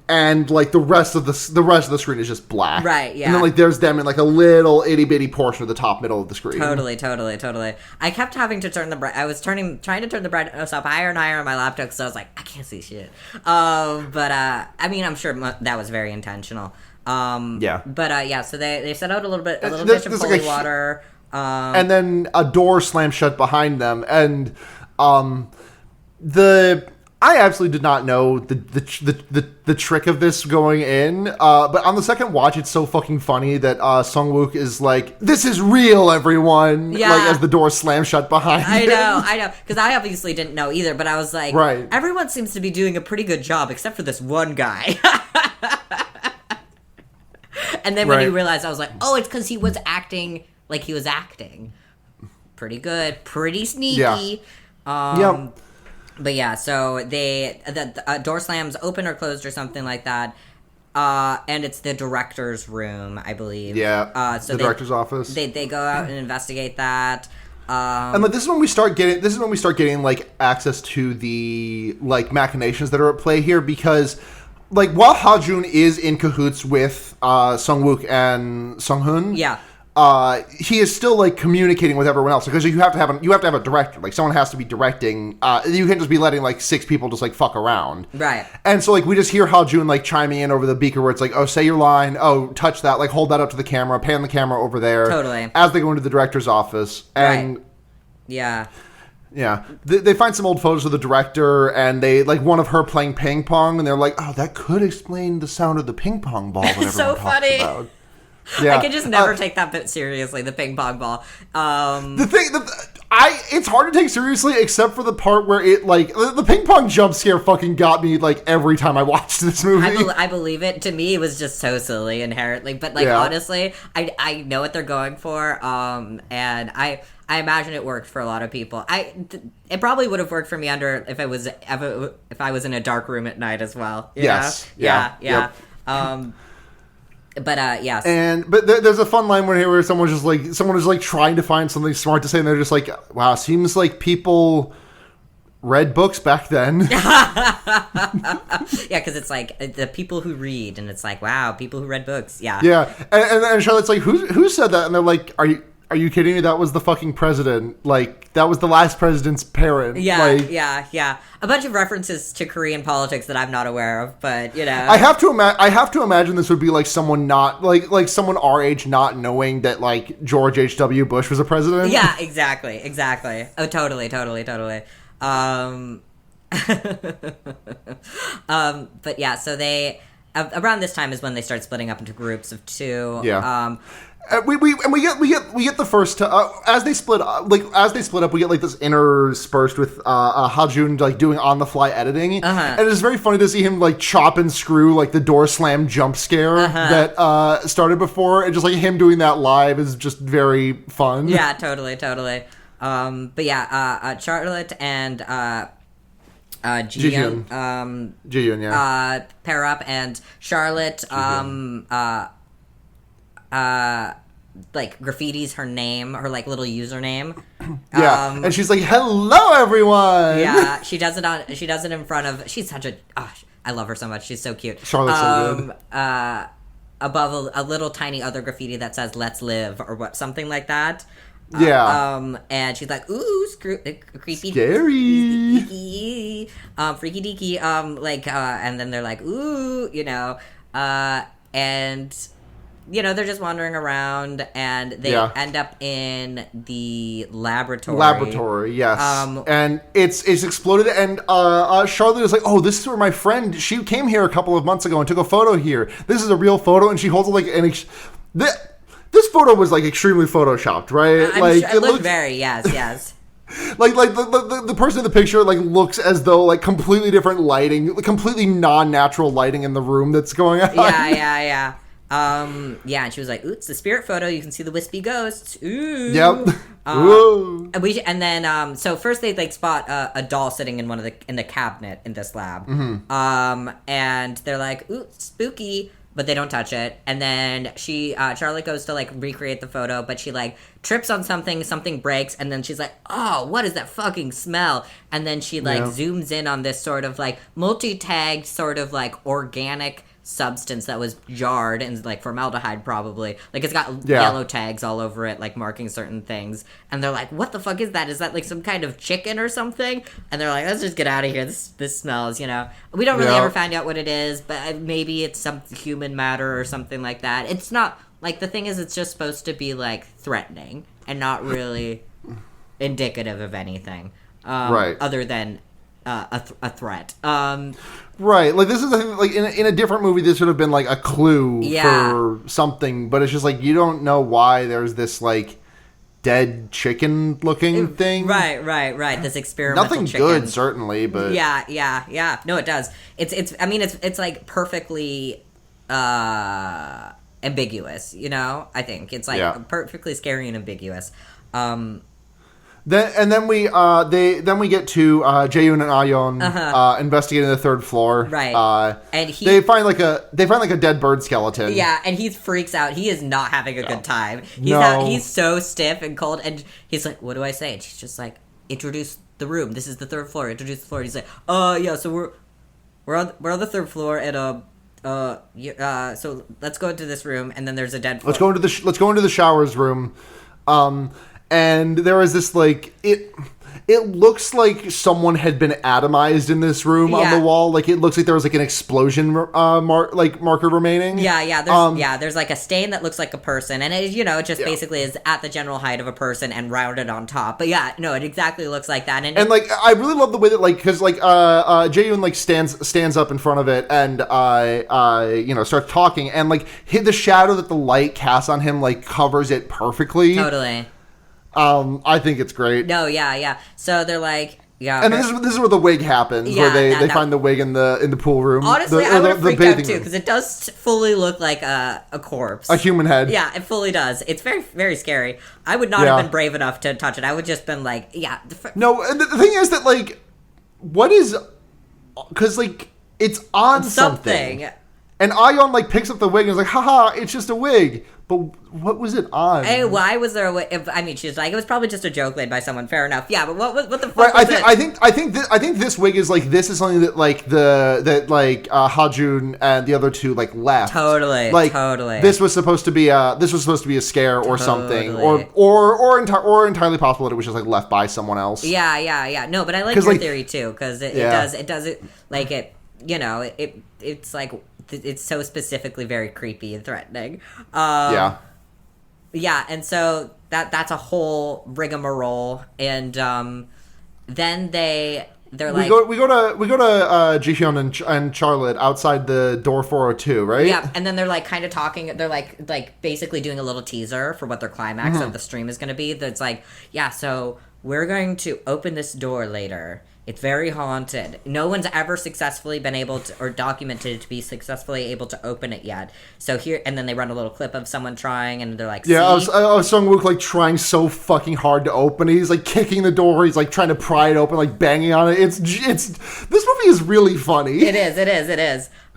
And like the rest of the screen is just black. Right. Yeah. And then like there's them in like a little itty bitty portion of the top middle of the screen. Totally. I kept having to turn I was trying to turn the brightness up higher and higher on my laptop because I was like, I can't see shit. But I mean, I'm sure that was very intentional. Yeah. But yeah, so they set out a little bit of holy water. And then a door slammed shut behind them, and I absolutely did not know the trick of this going in, but on the second watch, it's so fucking funny that Sung-wook is like, "This is real, everyone!" Yeah. Like, as the door slams shut behind him. I know, because I obviously didn't know either, but I was like, right. Everyone seems to be doing a pretty good job, except for this one guy. And then when you realized, I was like, oh, it's because he was acting like he was acting. Pretty good. Pretty sneaky. Yeah. But yeah, so the door slams open or closed or something like that. And it's the director's room, I believe. Yeah. So the director's office. They go out and investigate that. And like this is when we start getting like access to the like machinations that are at play here, because like while Ha-jun is in cahoots with Sung-wook and Sung-hoon, he is still like communicating with everyone else because you have to have a director. Like someone has to be directing. You can't just be letting like 6 people just like fuck around. Right. And so like we just hear Ha-Jun like chiming in over the beaker where it's like, oh, say your line. Oh, touch that. Like hold that up to the camera. Pan the camera over there. Totally. As they go into the director's office. And right. Yeah. Yeah, they find some old photos of the director, and they like one of her playing ping pong, and they're like, "Oh, that could explain the sound of the ping pong ball." That so everyone talks funny. About. Yeah. I could just never take that bit seriously. The ping pong ball. It's hard to take seriously, except for the part where it like the ping pong jump scare fucking got me like every time I watched this movie. I believe it. To me, it was just so silly inherently, but like honestly, I know what they're going for. And I imagine it worked for a lot of people. It probably would have worked for me if I was in a dark room at night as well. Yes. Know? Yeah. Yep. Yes. But there's a fun line where someone is like trying to find something smart to say, and they're just like, "Wow, seems like people read books back then." Yeah, because it's like the people who read, and it's like, wow, people who read books. Yeah. Yeah, and Charlotte's like, who said that? And they're like, Are you kidding me? That was the fucking president. Like, that was the last president's parent. Yeah, like, yeah. A bunch of references to Korean politics that I'm not aware of, but, you know. I have to imagine this would be, like, someone not, like someone our age not knowing that, like, George H.W. Bush was a president. Yeah, exactly. Oh, totally. But, yeah, so they... around this time is when they start splitting up into groups of 2. Yeah. We get the first as they split up, we get like this interspersed with Ha-Jun like doing on the fly editing, and it's very funny to see him like chop and screw like the door slam jump scare that started before, and just like him doing that live is just very fun. Yeah, totally. But yeah, Charlotte and Ji-Yoon, pair up, and Charlotte like graffitis her name, her like little username. Yeah, and she's like, "Hello, everyone." Yeah, she does it in front of. She's such a. Oh, I love her so much. She's so cute. Charlotte's so good. Above a little tiny other graffiti that says "Let's live" or what, something like that. Yeah. And she's like, "Ooh, creepy, scary, freaky deaky." And then they're like, "Ooh," you know, and. You know, they're just wandering around, and they end up in the laboratory. Laboratory, yes. And it's exploded, and Charlotte is like, "Oh, this is where my friend, she came here a couple of months ago and took a photo here. This is a real photo," and she holds it like this photo was like extremely photoshopped, right? It looked very, yes. Like the person in the picture like looks as though like completely different lighting, completely non-natural lighting in the room that's going on. Yeah. And she was like, "Ooh, it's the spirit photo. You can see the wispy ghosts." Ooh. Yep. So first they like spot a doll sitting in in the cabinet in this lab. Mm-hmm. And they're like, "Ooh, spooky," but they don't touch it. And then Charlotte goes to like recreate the photo, but she like trips on something breaks, and then she's like, "Oh, what is that fucking smell?" And then she like zooms in on this sort of like multi-tagged sort of like organic substance that was jarred and like formaldehyde probably, like it's got yellow tags all over it like marking certain things, and they're like, "What the fuck is that? Is that like some kind of chicken or something?" And they're like, "Let's just get out of here, this smells," you know. We don't really ever find out what it is, but maybe it's some human matter or something like that. It's not like, the thing is, it's just supposed to be like threatening and not really indicative of anything other than a threat. Right, like this is like in a different movie, this would have been like a clue for something, but it's just like you don't know why there's this like dead chicken looking thing. Right. This experimental nothing chicken. Good, certainly, but yeah. No, it does. It's like perfectly ambiguous. You know, I think it's like perfectly scary and ambiguous. Then we get to Jaeyoon and Ayeon investigating the third floor. Right. And they find like a dead bird skeleton. Yeah, and he freaks out. He is not having a good time. He's so stiff and cold, and he's like, "What do I say?" And she's just like, "Introduce the room. This is the third floor. Introduce the floor." And he's like, "Oh yeah, so we're on the third floor, and So let's go into this room, and then there's a dead. Let's go into the showers room, and there is this like it. It looks like someone had been atomized in this room on the wall. Like, it looks like there was, like, an explosion marker remaining. There's like, a stain that looks like a person. And, it just basically is at the general height of a person and rounded on top. But, it exactly looks like that. And like, I really love the way that, like, because, like, Jae-yoon, like, stands up in front of it and, starts talking. And, like, the shadow that the light casts on him, like, covers it perfectly. Totally. I think it's great. No, yeah. So they're like, and this is where the wig happens, where they find the wig in the pool room. Honestly, I would have freaked out too, because it does fully look like a corpse, a human head. Yeah, it fully does. It's very, very scary. I would not have been brave enough to touch it. I would just been like, No, and the thing is that like, what is? Because like it's on something. And Ayeon, like, picks up the wig and is like, haha, it's just a wig. But what was it on? Hey, why was there a wig? I mean, she's like, it was probably just a joke made by someone. Fair enough. Yeah, but what the fuck was it? I think this wig is, like, this is something that, like, Hajun and the other two, like, left. Totally. This was supposed to be a scare or something. Or entirely possible that it was just, like, left by someone else. Yeah. No, but I like your theory, too, because it does it, like, it's like... It's so specifically very creepy and threatening. Yeah, and so that's a whole rigmarole, and then they're like we go to Ji-hyun and Charlotte outside the door 402, right? Yeah, and then they're like kind of talking. They're like basically doing a little teaser for what their climax of the stream is going to be. That's like, so we're going to open this door later. It's very haunted. No one's ever successfully been able to, or documented to be successfully able to open it yet. So here, and then they run a little clip of someone trying, and they're like, see? I was Sungwook, like, trying so fucking hard to open it. He's, like, kicking the door. He's, like, trying to pry it open, like, banging on it. It's this movie is really funny. It is.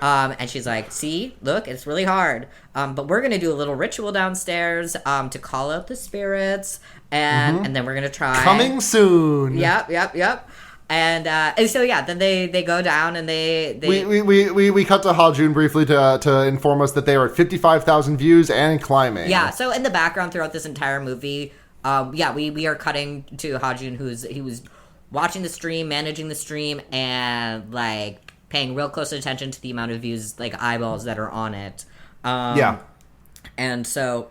And she's like, see, look, it's really hard. But we're going to do a little ritual downstairs, to call out the spirits, and then we're going to try. Coming soon. Yep. And so then they go down and we cut to Hajun briefly to inform us that they are at 55,000 views and climbing. Yeah, so in the background throughout this entire movie, we are cutting to Hajun he was watching the stream, managing the stream, and like paying real close attention to the amount of views, like eyeballs that are on it. And so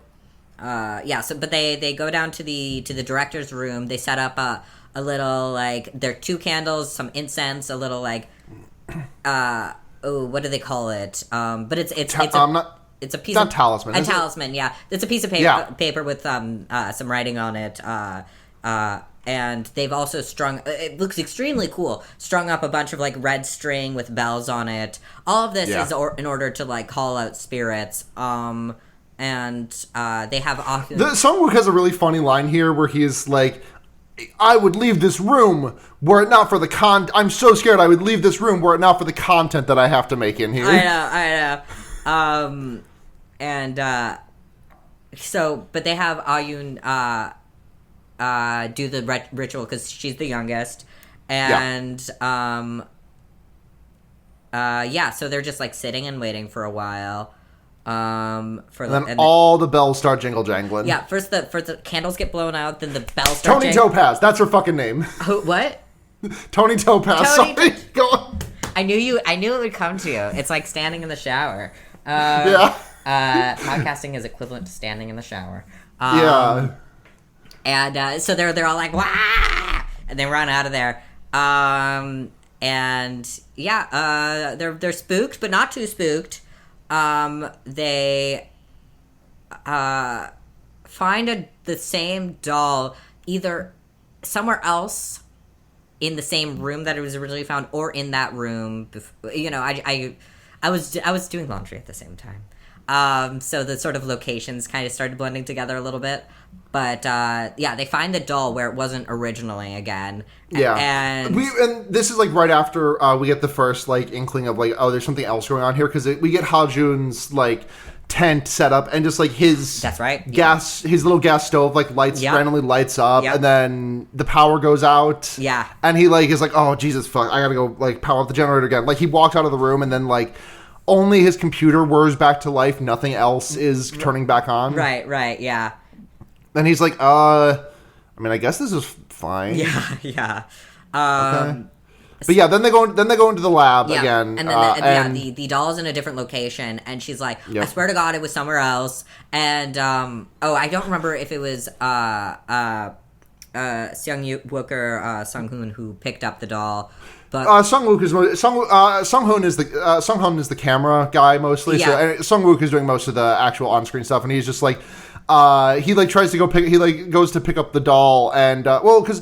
but they go down to the director's room. They set up a little, like, there are 2 candles, some incense, a little, like, what do they call it? But it's a piece of talisman. A talisman, yeah. It's a piece of paper with some writing on it. And they've also strung, it looks extremely cool, strung up a bunch of, like, red string with bells on it. All of this is in order to, like, call out spirits. And they have... Sungwook has a really funny line here where he is like, I would leave this room were it not for the I'm so scared I would leave this room were it not for the content that I have to make in here. I know. But they have Ayun do the ritual because she's the youngest. And, so they're just, like, sitting and waiting for a while. All the bells start jingle jangling. Yeah, first the candles get blown out, then the bells start Tony Topaz, that's her fucking name. What? Tony Topaz. Sorry. Go on. I knew it would come to you. It's like standing in the shower. Podcasting is equivalent to standing in the shower. And so they're all like, wah! And they run out of there. They're spooked, but not too spooked. They find the same doll either somewhere else in the same room that it was originally found, or in that room. I was doing laundry at the same time. So the sort of locations kind of started blending together a little bit. But, they find the doll where it wasn't originally again. Yeah. And this is, like, right after we get the first, like, inkling of, like, oh, there's something else going on here. Because we get Hajun's, like, tent set up and just, like, his... That's right. His little gas stove, like, randomly lights up. Yep. And then the power goes out. Yeah. And he, like, is like, oh, Jesus, fuck, I gotta go, like, power up the generator again. Like, he walks out of the room and then, like... only his computer whirs back to life. Nothing else is turning back on. Right, yeah. And he's like, I mean, I guess this is fine. Yeah. Okay. But yeah, then they go into the lab again. And then the doll's in a different location, and she's like, I swear to God it was somewhere else. And I don't remember if it was Seung-wook or Sung-hoon who picked up the doll. But Sung-wook is Sung-hoon is the camera guy mostly. Yeah. So and Sung-wook is doing most of the actual on-screen stuff, and he's just like he tries to goes to pick up the doll, and because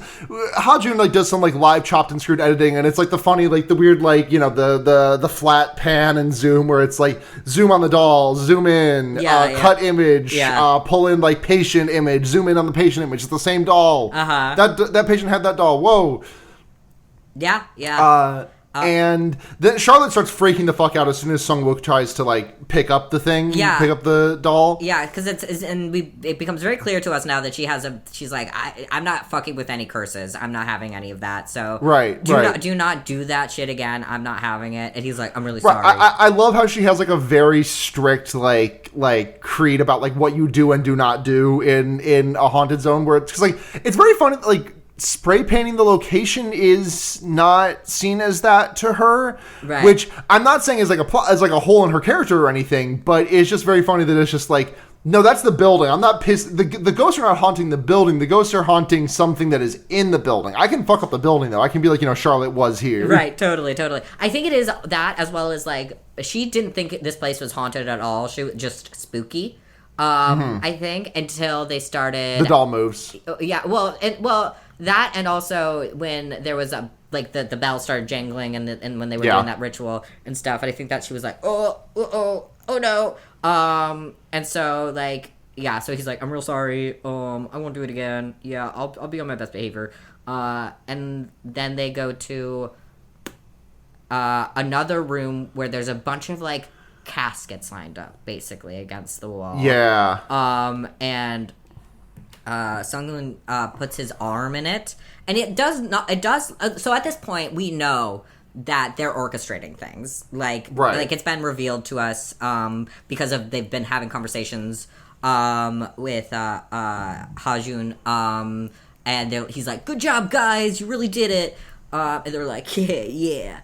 Ha-jun does some live chopped and screwed editing, and it's the funny the weird the flat pan and zoom where it's zoom on the doll, zoom in, cut image, pull in patient image, zoom in on the patient image. It's the same doll. That patient had that doll. Whoa. Yeah. And then Charlotte starts freaking the fuck out as soon as Sung-wook tries to pick up the thing, pick up the doll. Yeah, because it becomes very clear to us now that she's like, I'm not fucking with any curses. I'm not having any of that. So do not do that shit again. I'm not having it. And he's like, I'm really sorry. I love how she has a very strict creed about what you do and do not do in a haunted zone, where it's because it's very funny spray painting the location is not seen as that to her, right. Which I'm not saying is a hole in her character or anything, but it's just very funny that it's just no, that's the building. I'm not pissed. The ghosts are not haunting the building. The ghosts are haunting something that is in the building. I can fuck up the building though. I can be Charlotte was here. Right, totally. I think it is that, as well as she didn't think this place was haunted at all. She was just spooky. I think until they started. The doll moves. Yeah, well, that, and also when there was the bell started jangling, and when they were doing that ritual and stuff, and I think that she was like, oh no, and so so he's like, I'm real sorry, I won't do it again. Yeah, I'll be on my best behavior. And then they go to another room where there's a bunch of caskets lined up basically against the wall. Yeah. And Sung-hoon puts his arm in it, and it does. So at this point, we know that they're orchestrating things. It's been revealed to us because they've been having conversations with Ha-jun, and he's like, "Good job, guys! You really did it." And they're like, "Yeah."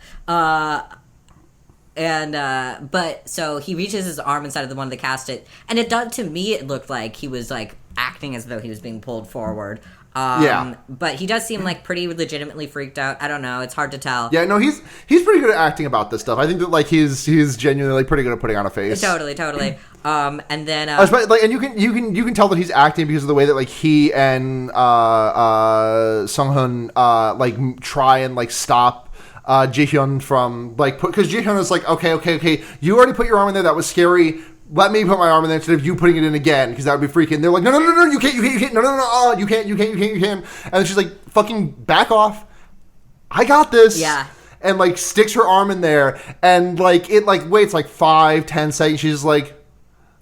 But so he reaches his arm inside of one of the casket, and to me it looked like he was acting as though he was being pulled forward. But he does seem pretty legitimately freaked out. I don't know, it's hard to tell. Yeah, no, he's pretty good at acting about this stuff. I think that he's genuinely pretty good at putting on a face. Totally. And then and you can tell that he's acting because of the way that he and Sung-hoon try and stop Ji-hyun from because Ji-hyun is okay, you already put your arm in there, that was scary, let me put my arm in there instead of you putting it in again, because that would be freaking. They're like, no, you can't, no, you can't, and then she's like, fucking back off, I got this. Yeah. And sticks her arm in there, and it waits 5-10 seconds, she's like,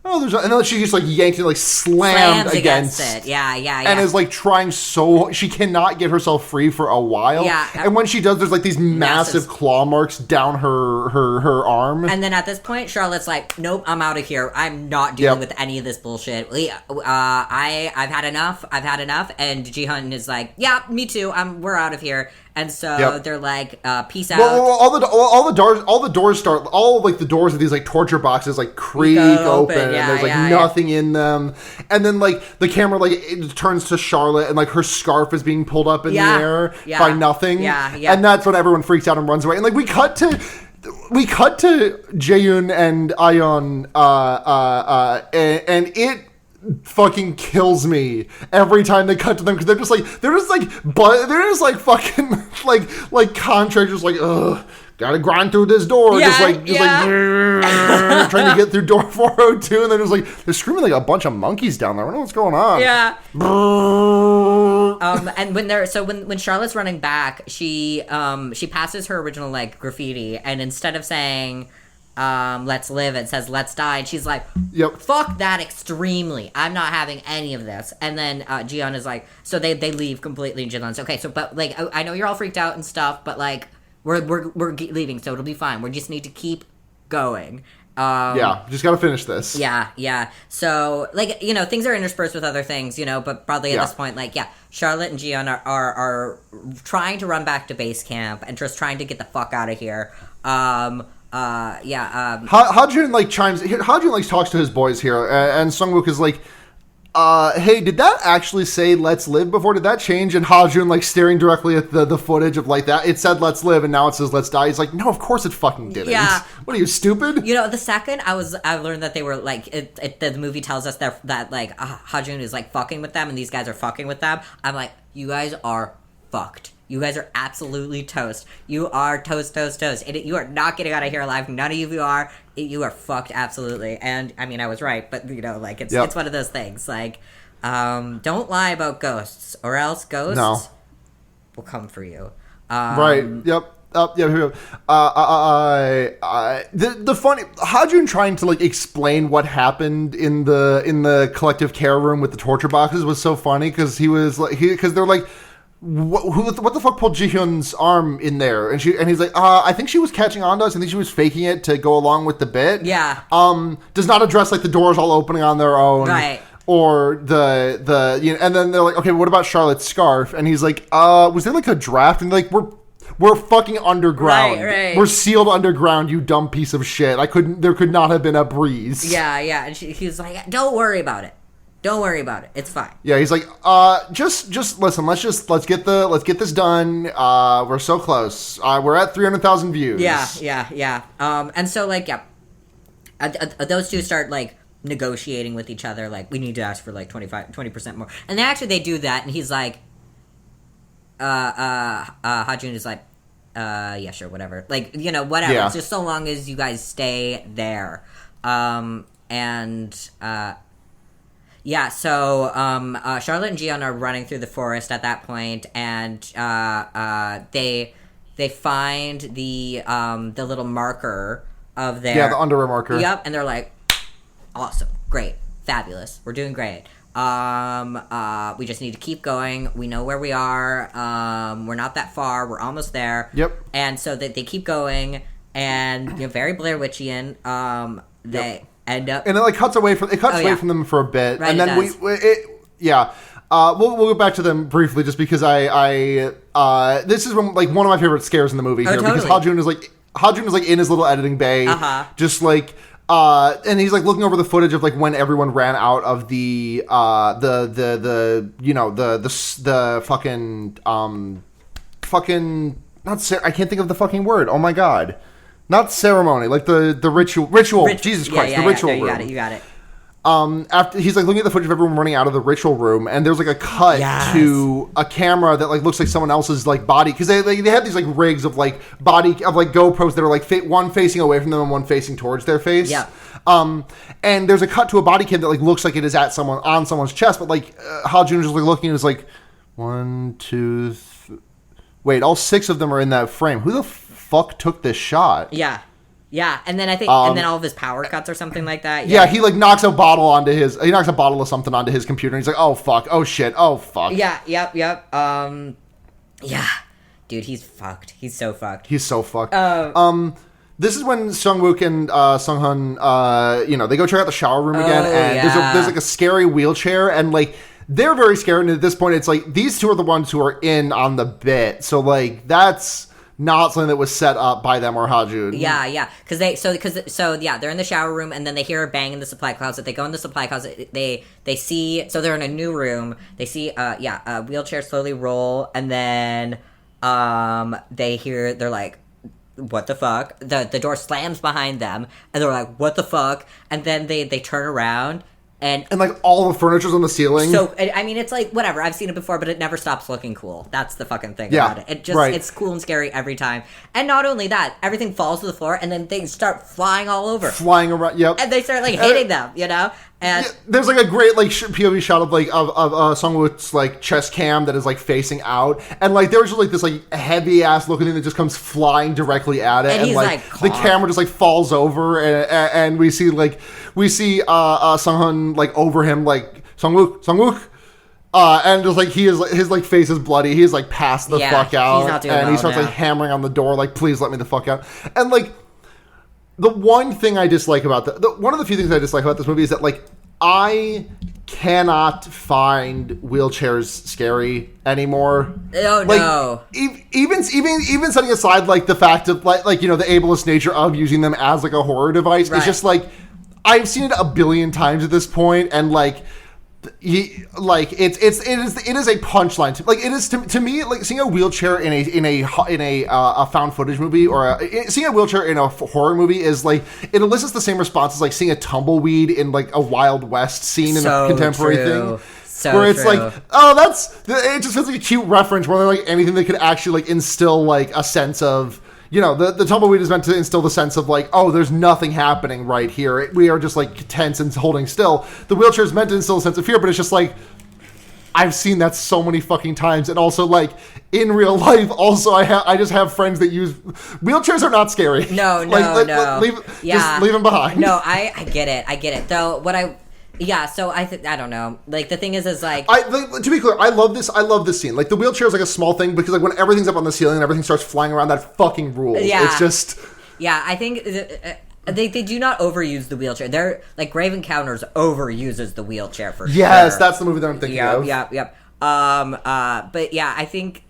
oh, there's no, and then she just yanked it, slammed against it. Yeah. And is trying so she cannot get herself free for a while. Yeah. And when she does, there's these massive claw marks down her arm. And then at this point, Charlotte's like, nope, I'm out of here. I'm not dealing with any of this bullshit. I've had enough. And Ji-hyun is like, yeah, me too. We're out of here. And so they're like, peace out. Well, all the doors start, the doors of these torture boxes creak open, and there's nothing in them. And then the camera it turns to Charlotte, and her scarf is being pulled up in the air by nothing. Yeah. And that's when everyone freaks out and runs away. And we cut to Jaeyoon and Ayeon, and it fucking kills me every time they cut to them, because they're just fucking contractors ugh, gotta grind through this door, trying to get through door 402, and they're screaming a bunch of monkeys down there. I don't know what's going on. And when Charlotte's running back, she passes her original graffiti, and instead of saying let's live, it says let's die, and she's like, fuck that extremely, I'm not having any of this. And then Ji-hyun is like, so they leave completely, and Ji-hyun's okay, so but I know you're all freaked out and stuff, but we're leaving, so it'll be fine, we just need to keep going. Just gotta finish this. Yeah. So, like, you know, things are interspersed with other things, you know, but probably at this point, like, Charlotte and Jiyeon are trying to run back to base camp and just trying to get the fuck out of here. Hajun talks to his boys here, and Sungwook is like, hey, did that actually say let's live before? Did that change? And Hajun, like, staring directly at the footage of, like, that. It said let's live, and now it says let's die. He's like, no, of course it fucking didn't. Yeah. What are you, stupid? You know, the second I learned that they were, like, the movie tells us that like, Hajun is, like, fucking with them, and these guys are fucking with them. I'm like, you guys are fucked. You guys are absolutely toast. You are toast. You are not getting out of here alive. None of you are. You are fucked, absolutely. And, I mean, I was right, but, you know, like, it's one of those things. Like, don't lie about ghosts, or else ghosts will come for you. Right, yep. The funny Hajun trying to, like, explain what happened in the collective care room with the torture boxes was so funny, because he was like, because they're like, what the fuck pulled Jihyun's arm in there? And he's like, I think she was catching on to us. I think she was faking it to go along with the bit. Yeah. Does not address, like, the doors all opening on their own. Right. Or the you know, and then they're like, okay, what about Charlotte's scarf? And he's like, was there, like, a draft? And, like, we're fucking underground. Right. We're sealed underground, you dumb piece of shit. There could not have been a breeze. Yeah. And he was like, don't worry about it. Don't worry about it. It's fine. Yeah, he's like, just listen. Let's get this done. We're so close. We're at 300,000 views. Yeah. And so, like, those two start, like, negotiating with each other. Like, we need to ask for, like, 20% more. And they do that. And he's like, Hajun is like, yeah, sure, whatever. Like, you know, whatever. Yeah. It's just so long as you guys stay there. So Charlotte and Jiyeon are running through the forest at that point, and they find the little marker of their... Yeah, the underwear marker. Yep, and they're like, awesome, great, fabulous, we're doing great. We just need to keep going. We know where we are. We're not that far. We're almost there. Yep. And so they keep going, and, you know, very Blair Witchian. They end up, and it, like, cuts away from from them for a bit, right, and then we'll go back to them briefly, just because this is one of my favorite scares in the movie here, totally. because Hajun is like in his little editing bay, just like. And he's, like, looking over the footage of, like, when everyone ran out of the fucking I can't think of the fucking word. Oh my god. Not ceremony, like the ritual. Jesus Christ, the ritual room. You got it. After he's, like, looking at the footage of everyone running out of the ritual room, and there's, like, a cut to a camera that, like, looks like someone else's, like, body, because they have these, like, rigs of, like, GoPros that are, like, one facing away from them and one facing towards their face. Yeah. And there's a cut to a body cam that, like, looks like it is on someone's chest, but, like, Hajun is just, like, looking and is like, 1, 2, wait, all 6 of them are in that frame. Who the fuck took this shot? Yeah, and then I think, and then all of his power cuts or something like that. Yeah, he, like, knocks a bottle of something onto his computer, and he's like, oh fuck, oh shit, oh fuck. Yeah, yep. Yeah, dude, he's fucked. He's so fucked. This is when Sungwook and Sunghun, they go check out the shower room again, and there's like a scary wheelchair, and, like, they're very scared, and at this point, it's like, these two are the ones who are in on the bit, so, like, that's not something that was set up by them or Hajun. Yeah, because they're in the shower room, and then they hear a bang in the supply closet. They go in the supply closet. They see, so they're in a new room. They see a wheelchair slowly roll, and then they're like, what the fuck? The door slams behind them, and they're like, what the fuck? And then they turn around. And, like, all the furniture's on the ceiling. So, I mean, it's like, whatever. I've seen it before, but it never stops looking cool. That's the fucking thing about it. It's cool and scary every time. And not only that, everything falls to the floor, and then things start flying all over. Flying around, yep. And they start, like, hitting them, you know? And there's, like, a great, like, POV shot of, like, of Sungwook's, like, chest cam that is, like, facing out. And, like, there's just, like, this, like, heavy-ass looking thing that just comes flying directly at it. And he's, like the camera just, like, falls over, and we see Sunghun, like, over him, like, Sungwook. And just, like, his, like, face is bloody. He's, like, passed the fuck out. He's not doing and well he starts, now. like, hammering on the door, like, please let me the fuck out. And, like, the one thing I dislike about one of the few things I dislike about this movie is that, like, I cannot find wheelchairs scary anymore. Oh, like, no. Even setting aside, like, the fact of, like, you know, the ableist nature of using them as, like, a horror device, right. It's just, like, I've seen it a billion times at this point, and, like, it is a punchline. Like, it is to me, like, seeing a wheelchair in a found footage movie or seeing a wheelchair in a horror movie is like, it elicits the same response as like seeing a tumbleweed in like a Wild West scene in a contemporary thing. Where it's like, oh, it just feels like a cute reference more than like anything that could actually like instill like a sense of, you know, the tumbleweed is meant to instill the sense of like, oh, there's nothing happening right here. We are just like tense and holding still. The wheelchair is meant to instill a sense of fear, but it's just like, I've seen that so many fucking times. And also, like, in real life, also I just have friends that use wheelchairs are not scary. No. Just leave them behind. No, I get it. Though so I don't know. Like, the thing is like, to be clear, I love this scene. Like, the wheelchair is like a small thing because like when everything's up on the ceiling and everything starts flying around, that fucking rules. Yeah. It's just, yeah. I think they do not overuse the wheelchair. They're like, Grave Encounters overuses the wheelchair for sure. Yes, that's the movie that I'm thinking of. Yep. But yeah, I think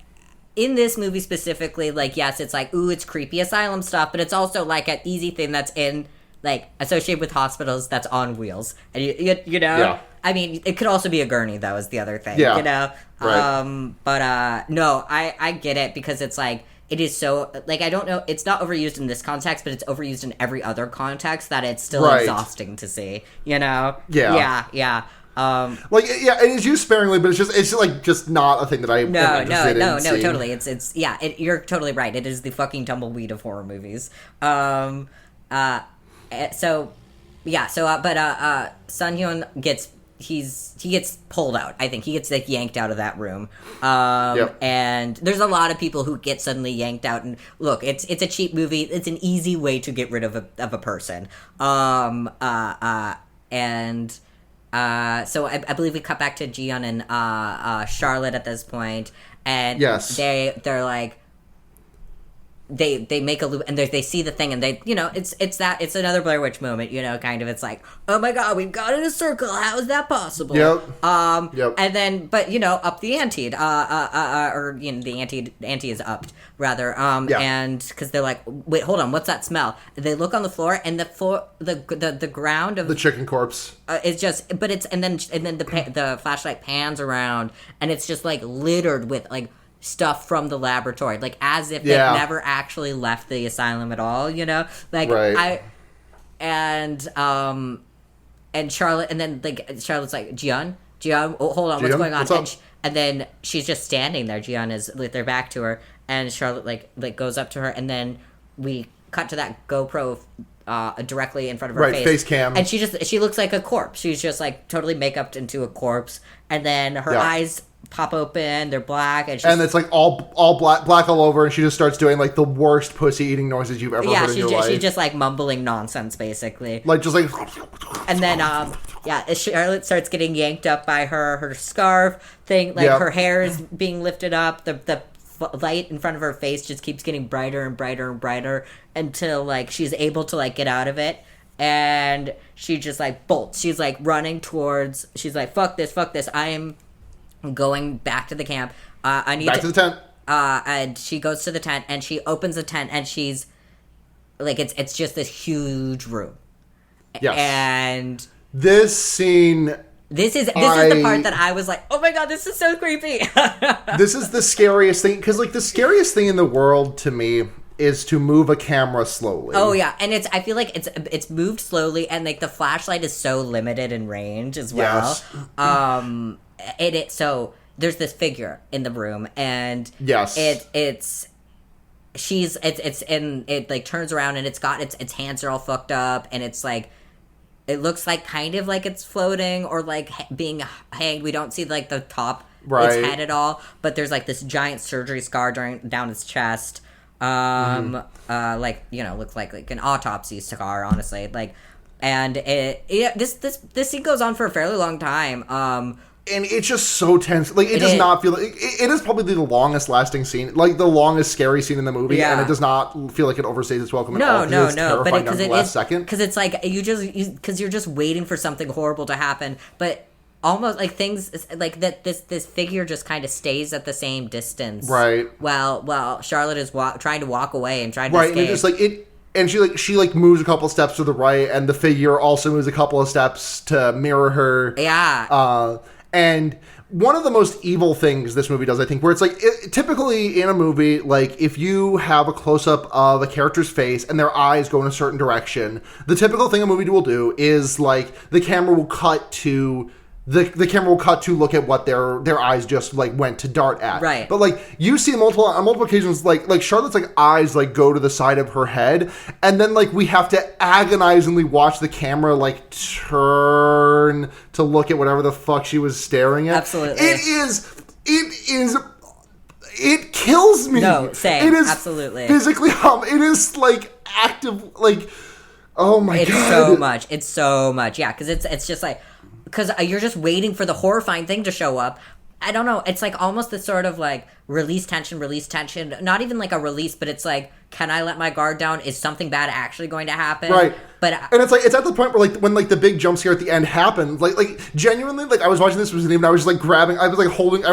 in this movie specifically, like, yes, it's like, ooh, it's creepy asylum stuff, but it's also like an easy thing that's in, like, associated with hospitals that's on wheels. And you know? Yeah. I mean, it could also be a gurney, though, is the other thing. Yeah. You know? Right. No, I get it, because it's like, it is so, like, I don't know, it's not overused in this context, but it's overused in every other context that it's still exhausting to see, you know? Yeah. Like, yeah, it is used sparingly, but it's like just not a thing that I am interested in seeing. Totally. It's you're totally right. It is the fucking tumbleweed of horror movies. Sun Hyun gets pulled out. I think he gets like yanked out of that room. And there's a lot of people who get suddenly yanked out. And look, it's a cheap movie. It's an easy way to get rid of a person. So I believe we cut back to Jiyeon and Charlotte at this point, and they're like, they make a loop, and they see the thing, and they, you know, it's another Blair Witch moment, you know, kind of. It's like, oh my god, we've got in a circle, how is that possible? And then, but, you know, up the ante, or, you know, the ante is upped, rather, and because they're like, wait, hold on, what's that smell? They look on the floor, and the ground of the chicken corpse is just, but it's, and then the flashlight pans around, and it's just like littered with like stuff from the laboratory, like as if they never actually left the asylum at all, you know, like and Charlotte, and then like Charlotte's like, Jiyeon, hold on, what's going on? And then she's just standing there. Jiyeon is with their back to her, and Charlotte like goes up to her, and then we cut to that GoPro directly in front of her face cam, and she looks like a corpse. She's just like totally make-upped into a corpse, and then her eyes pop open, they're black, and it's like all black all over, and she just starts doing like the worst pussy eating noises you've ever heard in your life. She's just like mumbling nonsense, basically, like just like, and then Charlotte starts getting yanked up by her scarf thing, like her hair is being lifted up, the light in front of her face just keeps getting brighter and brighter and brighter until like she's able to like get out of it, and she just like bolts. She's like running towards, she's like, fuck this, I am going back to the camp. I need back to the tent. And she goes to the tent, and she opens the tent, and she's like, it's just this huge room. Yes. And this scene, this is the part that I was like, oh my god, this is so creepy. This is the scariest thing, because like the scariest thing in the world to me is to move a camera slowly. Oh yeah, and I feel like it's moved slowly, and like the flashlight is so limited in range as well. Yes. So there's this figure in the room, and it like turns around, and it's got its hands are all fucked up, and it's like, it looks like kind of like it's floating or like being hanged. We don't see like the top its head at all, but there's like this giant surgery scar down its chest. Like, you know, looks like an autopsy scar, honestly. Like, and this scene goes on for a fairly long time. And it's just so tense. Like, it does not feel... It is probably the longest lasting scene. Like, the longest scary scene in the movie. Yeah. And it does not feel like it overstays its welcome at all. No. But because it is... Because it's like, because you're just waiting for something horrible to happen. But almost, like, things... Like, that this figure just kind of stays at the same distance. Right. While Charlotte is trying to walk away and trying to escape. Right, and it just, like... And she moves a couple steps to the right, and the figure also moves a couple of steps to mirror her. Yeah. And one of the most evil things this movie does, I think, where it's like, typically in a movie, like, if you have a close-up of a character's face and their eyes go in a certain direction, the typical thing a movie will do is, like, the camera will cut to... The camera will cut to look at what their eyes just, like, went to dart at. Right. But, like, you see on multiple occasions, like Charlotte's, like, eyes, like, go to the side of her head, and then, like, we have to agonizingly watch the camera, like, turn to look at whatever the fuck she was staring at. Absolutely. It kills me. No, same. It is absolutely. Physically it is, like, active, like, oh my God. It's so much. Yeah, because it's just, like... Because you're just waiting for the horrifying thing to show up. I don't know. It's like almost this sort of like release tension. Not even like a release, but it's like, can I let my guard down? Is something bad actually going to happen? Right. But and it's like, it's at the point where like when like the big jump scare at the end happened, like genuinely, like I was watching this with Zanine and I was just like I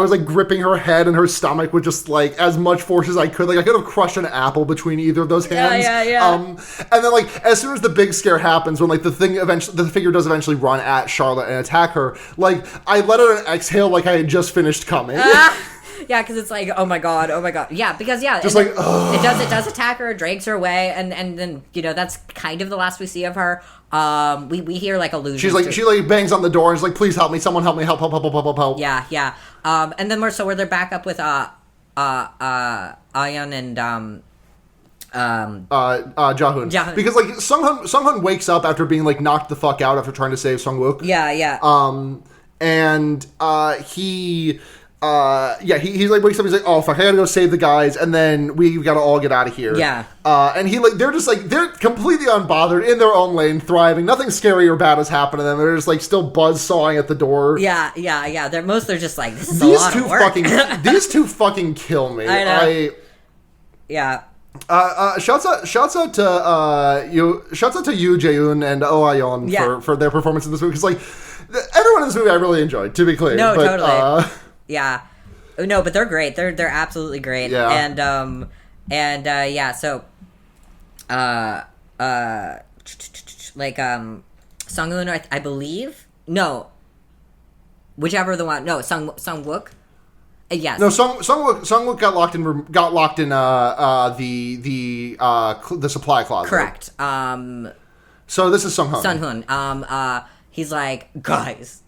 was like gripping her head and her stomach with just like as much force as I could. Like I could have crushed an apple between either of those hands. Yeah. And then like as soon as the big scare happens, when like the figure does eventually run at Charlotte and attack her, like I let out an exhale like I had just finished coming. Yeah, because it's like, oh my god. Yeah, because just like, it does attack her, drags her away, and then that's kind of the last we see of her. We hear like allusions. She like bangs on the door and is like, please help me, someone help me, help. Yeah. And then where they're back up with Ayan and Jahoon. Because like Sung-hun wakes up after being like knocked the fuck out after trying to save Sung-wook. Yeah. And he like wakes up, he's like, oh fuck, I gotta go save the guys, and then we gotta all get out of here. Yeah. And they're just like, they're completely unbothered in their own lane, thriving. Nothing scary or bad has happened to them. They're just like still buzzsawing at the door. Yeah. They're just like, this is a lot of work. These two fucking kill me. I know. Shouts out to Yoo Jae-eun and Oh Ayon for their performance in this movie, because like everyone in this movie I really enjoyed, to be clear. No, totally. Yeah. No, but they're great. They're absolutely great. Yeah. So Sung-hoon, I believe? No. Whichever the one. No, Sung-wook. Yes. No, Sung-wook got locked in the supply closet. Correct. So this is Sung-hoon. Sung-hoon. He's like, guys,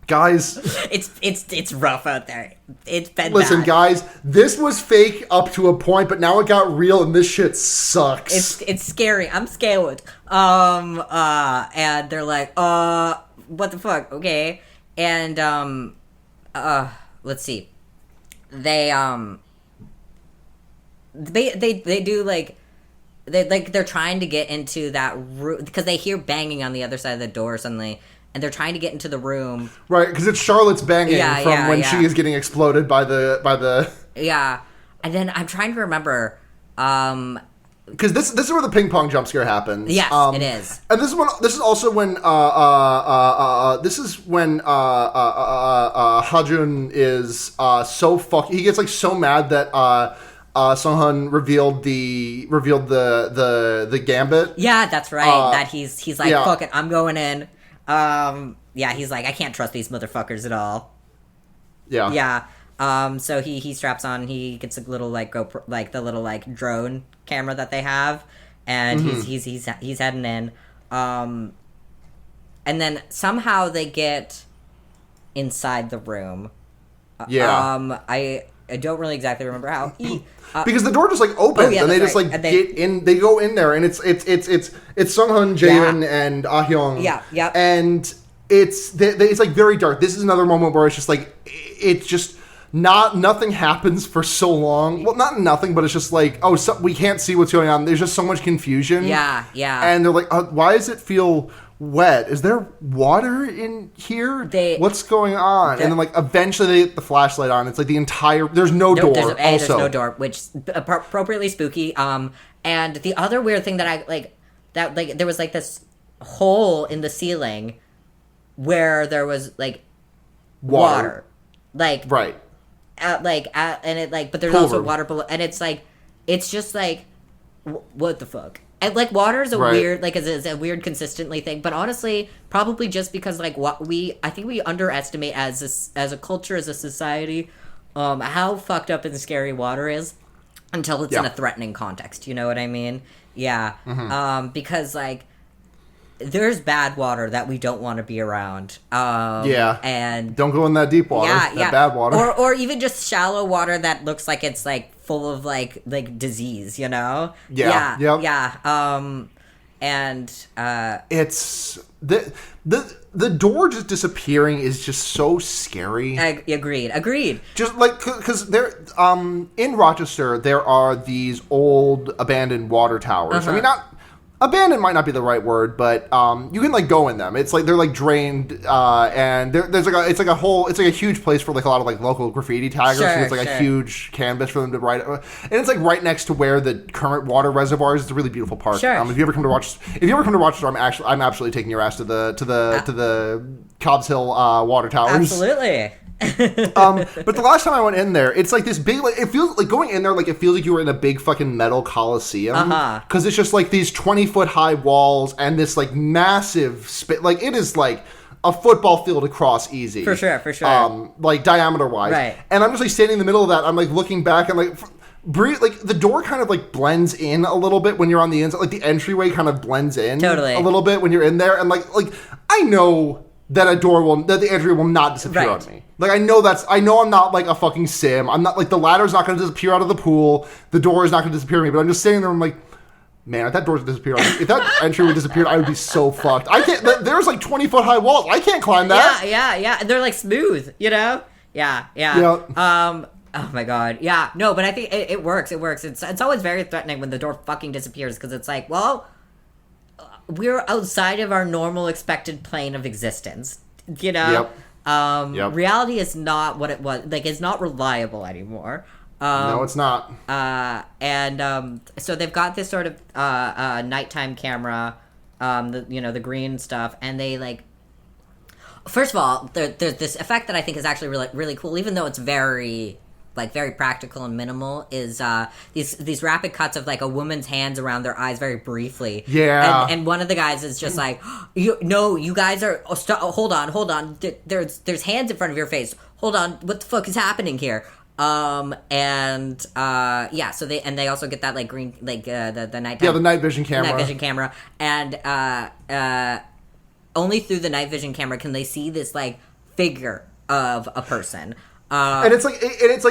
it's rough out there. It's been bad. Guys, this was fake up to a point, but now it got real, and this shit sucks. It's scary. I'm scared. And they're like, what the fuck? Okay. And let's see. They do like. They're trying to get into that room because they hear banging on the other side of the door suddenly, and they're trying to get into the room. Right, because it's Charlotte's banging from when she is getting exploded by the. Yeah, and then I'm trying to remember. Because this is where the ping pong jump scare happens. Yes, it is. And this is also when Hajun is so he gets like so mad that Sung-hoon revealed the gambit. Yeah, that's right. That he's like, fuck it, I'm going in. He's like, I can't trust these motherfuckers at all. Yeah. Yeah. So he straps on. He gets a little like GoPro, like the little like drone camera that they have, and he's heading in. And then somehow they get inside the room. I don't really exactly remember how. Because the door just like opens and they just like get in. They go in there and it's Sung-hoon, Jae-yoon, and Ah-hyung. Yeah. And it's like very dark. This is another moment where it's just like it's just nothing happens for so long. Well, not nothing, but it's just like we can't see what's going on. There's just so much confusion. Yeah. And they're like, why does it feel wet. Is there water in here? What's going on? And then, like, eventually they get the flashlight on. It's like the entire... There's no door. There's no door, which appropriately spooky. And the other weird thing that there was, like, this hole in the ceiling where there was, like, water. Like... Right. And it, like... But there's also water below. And it's, like... It's just, like... What the fuck? And, like, water is a weird, like, is a weird consistently thing, but honestly, probably just because, like, I think we underestimate as a culture, as a society, how fucked up and scary water is until it's in a threatening context, you know what I mean? Yeah. Mm-hmm. Because, like, there's bad water that we don't want to be around. And... Don't go in that deep water. That bad water. Or even just shallow water that looks like it's, like, full of, like disease, you know? Yeah. It's... The door just disappearing is just so scary. Agreed. Just, like, because there... in Rochester, there are these old abandoned water towers. I mean, not... Abandoned might not be the right word, but you can, like, go in them. It's like they're, like, drained, and there's like it's like a huge place for, like, a lot of, like, local graffiti taggers. So it's like a huge canvas for them to write, and it's, like, right next to where the current water reservoir is. It's a really beautiful park. If you ever come to Rochester, I'm absolutely taking your ass to the Cobbs Hill water towers. Absolutely. But the last time I went in there, it's like this big, like, it feels like going in there, like, it feels like you were in a big fucking metal coliseum. Because it's just like these 20-foot high walls and this, like, massive like, it is like a football field across easy. For sure. Like, diameter wise. Right. And I'm just, like, standing in the middle of that. I'm, like, looking back and, like, like, the door kind of, like, blends in a little bit when you're on the inside. Like, the entryway kind of blends in a little bit when you're in there. And, like I know that the entry will not disappear on me. Like, I know I'm not, like, a fucking sim. I'm not, like, the ladder's not going to disappear out of the pool. The door is not going to disappear on me. But I'm just sitting there, I'm like, man, if that door disappeared on me, if that entry would disappear, I would be so fucked. I can't, there's, like, 20-foot high walls. I can't climb that. Yeah. And they're, like, smooth, you know? Yeah. Oh my god. Yeah. No, but I think it works. It's always very threatening when the door fucking disappears, because it's like, well, we're outside of our normal expected plane of existence, you know? Reality is not what it was. Like, it's not reliable anymore. No, it's not. So they've got this sort of nighttime camera, the green stuff, and they, like... First of all, there's this effect that I think is actually really, really cool, even though it's very practical and minimal, is these rapid cuts of, like, a woman's hands around their eyes very briefly. Yeah. And one of the guys is just like, you guys are... hold on. There's hands in front of your face. Hold on. What the fuck is happening here? So they also get that, like, green, like, the nighttime... Yeah, the night vision camera. Night vision camera. And, only through the night vision camera can they see this, like, figure of a person. And it's like this.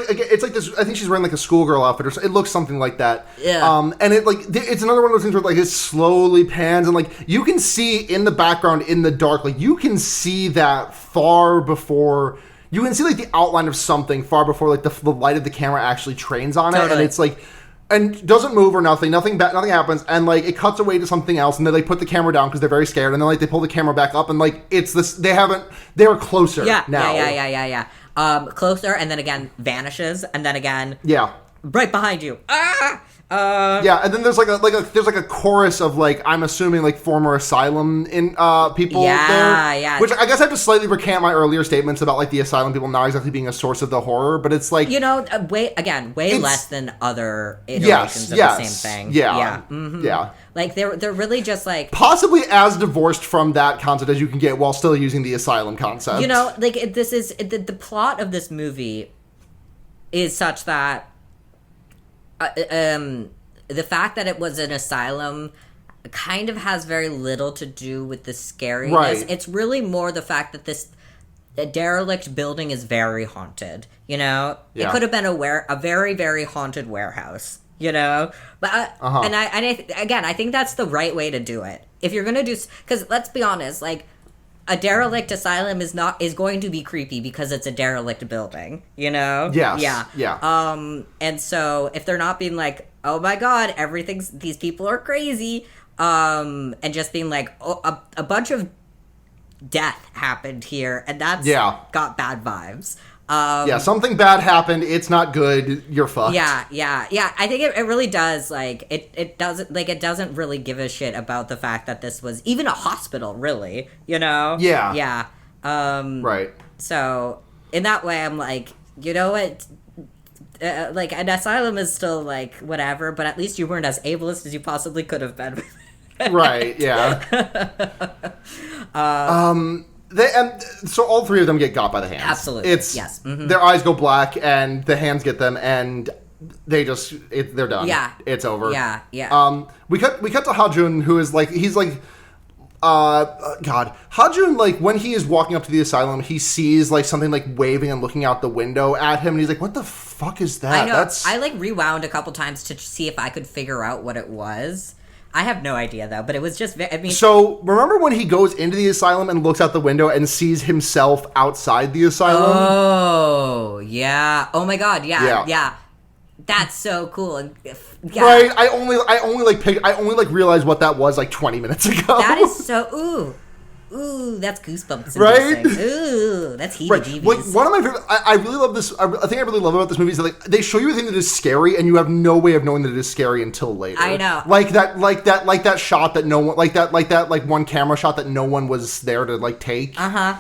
I think she's wearing, like, a schoolgirl outfit, or it looks something like that. Yeah. And it, like, it's another one of those things where, like, it slowly pans, and, like, you can see in the background in the dark, like, you can see that far before. You can see, like, the outline of something far before, like, the light of the camera actually trains on it, and it's like. And doesn't move or nothing happens, and, like, it cuts away to something else, and then they put the camera down because they're very scared, and then, like, they pull the camera back up, and, like, it's this, they're closer now. Yeah. Closer, and then again vanishes, and then again right behind you. And then there's there's a chorus of, like, I'm assuming, like, former Asylum people there. Which I guess I have to slightly recant my earlier statements about, like, the Asylum people not exactly being a source of the horror, but it's like, you know, way less than other iterations of the same thing. Yeah. Like, they're really just, like, possibly as divorced from that concept as you can get while still using the Asylum concept. You know, like, this is the plot of this movie is such that the fact that it was an asylum kind of has very little to do with the scariness. Right. It's really more the fact that this derelict building is very haunted, you know? It could have been a very, very haunted warehouse, you know? But and I think that's the right way to do it. If you're going to do... Because let's be honest, like, a derelict asylum is going to be creepy because it's a derelict building, you know? Yes. Yeah. And so if they're not being, like, oh my god, these people are crazy, and just being like, oh, a bunch of death happened here, and that's got bad vibes. Something bad happened. It's not good. You're fucked. Yeah. I think it really does. Like it doesn't really give a shit about the fact that this was even a hospital. Really, you know. Yeah. Right. So in that way, I'm like, you know what? Like an asylum is still like whatever, but at least you weren't as ableist as you possibly could have been. Right. Yeah. So all three of them get got by the hands. Absolutely. Yes. Mm-hmm. Their eyes go black, and the hands get them, and they're done. Yeah. It's over. Yeah. We cut to Hajun, who is like, he's like, God. Hajun, like, when he is walking up to the asylum, he sees, like, something, like, waving and looking out the window at him, and he's like, what the fuck is that? I know. I, like, rewound a couple times to see if I could figure out what it was. I have no idea, though, but it was just, So, remember when he goes into the asylum and looks out the window and sees himself outside the asylum? Oh, yeah. Oh, my God, yeah. That's so cool. Yeah. Right? I only realized what that was, like, 20 minutes ago. That is so, Ooh, that's goosebumps. Right? Ooh, that's heebie-jeebies. Like, one of my favorite... I really love this... I think I really love about this movie is that, like, they show you a thing that is scary, and you have no way of knowing that it is scary until later. I know. Like that shot that no one... Like one camera shot that no one was there to, like, take. Yeah,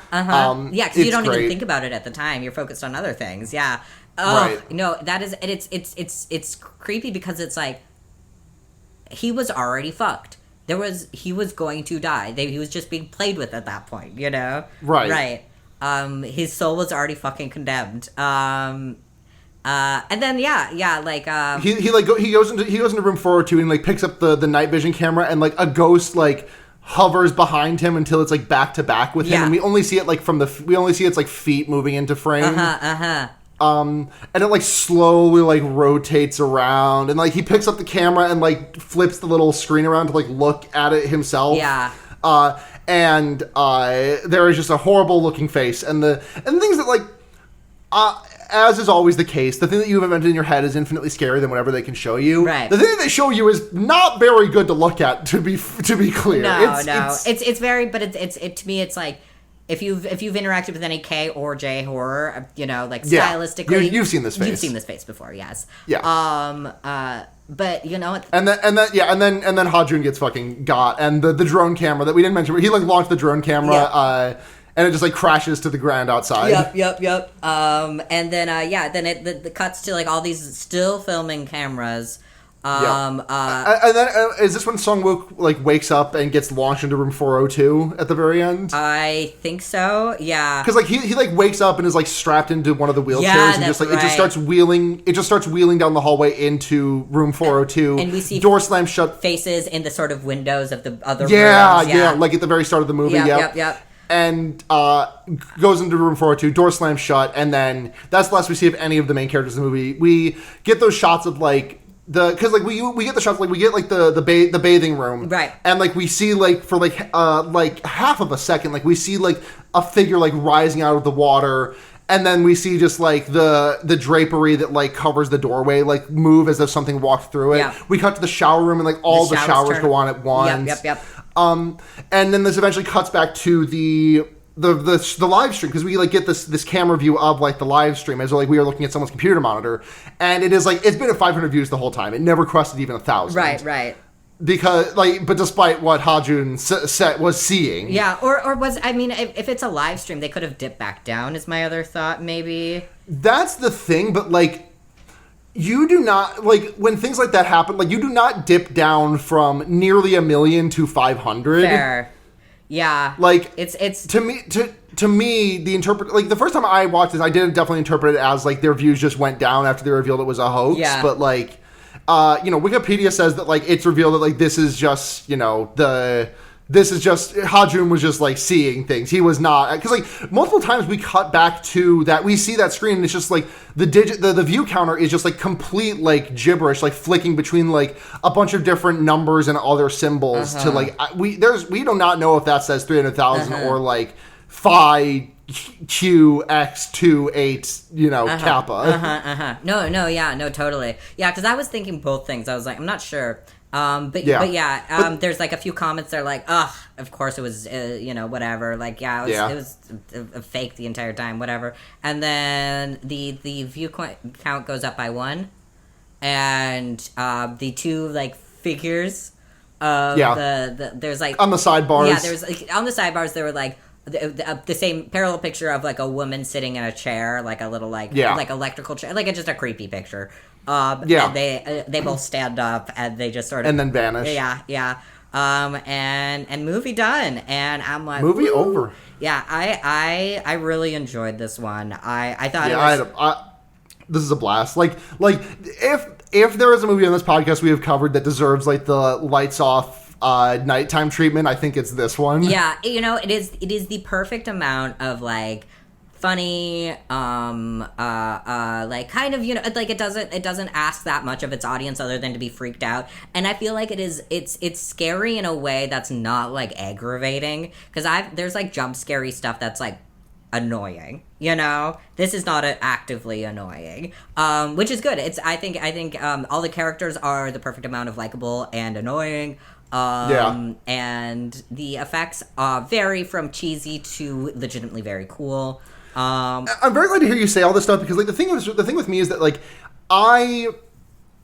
because you don't even think about it at the time. You're focused on other things. Yeah. Oh, right. No, that is... And it's creepy because it's like... He was already fucked. He was going to die. He was just being played with at that point, you know? Right. His soul was already fucking condemned. And then he goes into room 402 and like picks up the night vision camera, and like a ghost like hovers behind him until it's like back to back with him, and we only see it like its like feet moving into frame. And it like slowly like rotates around, and like he picks up the camera and like flips the little screen around to like look at it himself. Yeah. And there is just a horrible looking face, and the things that like as is always the case, the thing that you've invented in your head is infinitely scarier than whatever they can show you. Right. The thing that they show you is not very good to look at. To be clear, it's very, but it's to me it's like. If you've interacted with any K or J horror, you know, like stylistically, you've seen this face. You've seen this face before, yes. Yeah. But you know, and then Hajun gets fucking got, and the drone camera that we didn't mention, he like launched the drone camera, and it just like crashes to the ground outside. Yep. And then it cuts to like all these still filming cameras. And then is this when Sung-wook like wakes up and gets launched into room 402 at the very end? I think so. Yeah. Because like he like wakes up and is like strapped into one of the wheelchairs, and just like right. it just starts wheeling down the hallway into room 402. And we see door slam shut, faces in the sort of windows of the other rooms. Yeah, like at the very start of the movie. Yep. And goes into room 402, door slams shut, and then that's the last we see of any of the main characters in the movie. We get those shots of like. Because like we get the shots, like we get like the bathing room, right? And like we see like for like half of a second, like we see like a figure like rising out of the water, and then we see just like the drapery that like covers the doorway like move as if something walked through it. Yeah. We cut to the shower room, and like all the showers go on at once. Yep. And then this eventually cuts back to the live stream, because we like get this camera view of like the live stream as like we are looking at someone's computer monitor, and it is like it's been at 500 views the whole time. It never crested even 1,000. Right. Because like, but despite what Hajun was seeing, or was if it's a live stream, they could have dipped back down. Is my other thought maybe? That's the thing, but like. You do not, like, when things like that happen, like, you do not dip down from nearly 1 million to 500. Fair. Yeah. Like, it's to me, the first time I watched this, I didn't definitely interpret it as, like, their views just went down after they revealed it was a hoax. Yeah. But, like, Wikipedia says that, like, it's revealed that, like, this is just, Hajun was just, like, seeing things. He was not... Because, like, multiple times we cut back to that... We see that screen, and it's just, like, the view counter is just, like, complete, like, gibberish, like, flicking between, like, a bunch of different numbers and other symbols to, like... We do not know if that says 300,000 or, like, QX28, Kappa. No, totally. Yeah, because I was thinking both things. I was like, I'm not sure. But there's like a few comments that are like, ugh, of course it was, whatever. Like, it was a fake the entire time, whatever. And then the view count goes up by 1. And the two, like, figures of there's like... On the sidebars. Yeah, there's like, on the sidebars, there were like, the same parallel picture of like a woman sitting in a chair, like a little like electrical chair, like just a creepy picture. And they both stand up and they just sort of and then vanish. And movie done, and I'm like, movie over. Yeah, I really enjoyed this one. I thought it was. This is a blast. Like if there is a movie on this podcast we have covered that deserves like the lights off nighttime treatment, I think it's this one. Yeah, it is the perfect amount of like funny, like kind of, like it doesn't ask that much of its audience other than to be freaked out. And I feel like it's scary in a way that's not like aggravating, because there's like jump scary stuff that's like annoying, this is not actively annoying, which is good. I think all the characters are the perfect amount of likable and annoying. And the effects vary from cheesy to legitimately very cool. I'm very glad to hear you say all this stuff, because like the thing with me is that like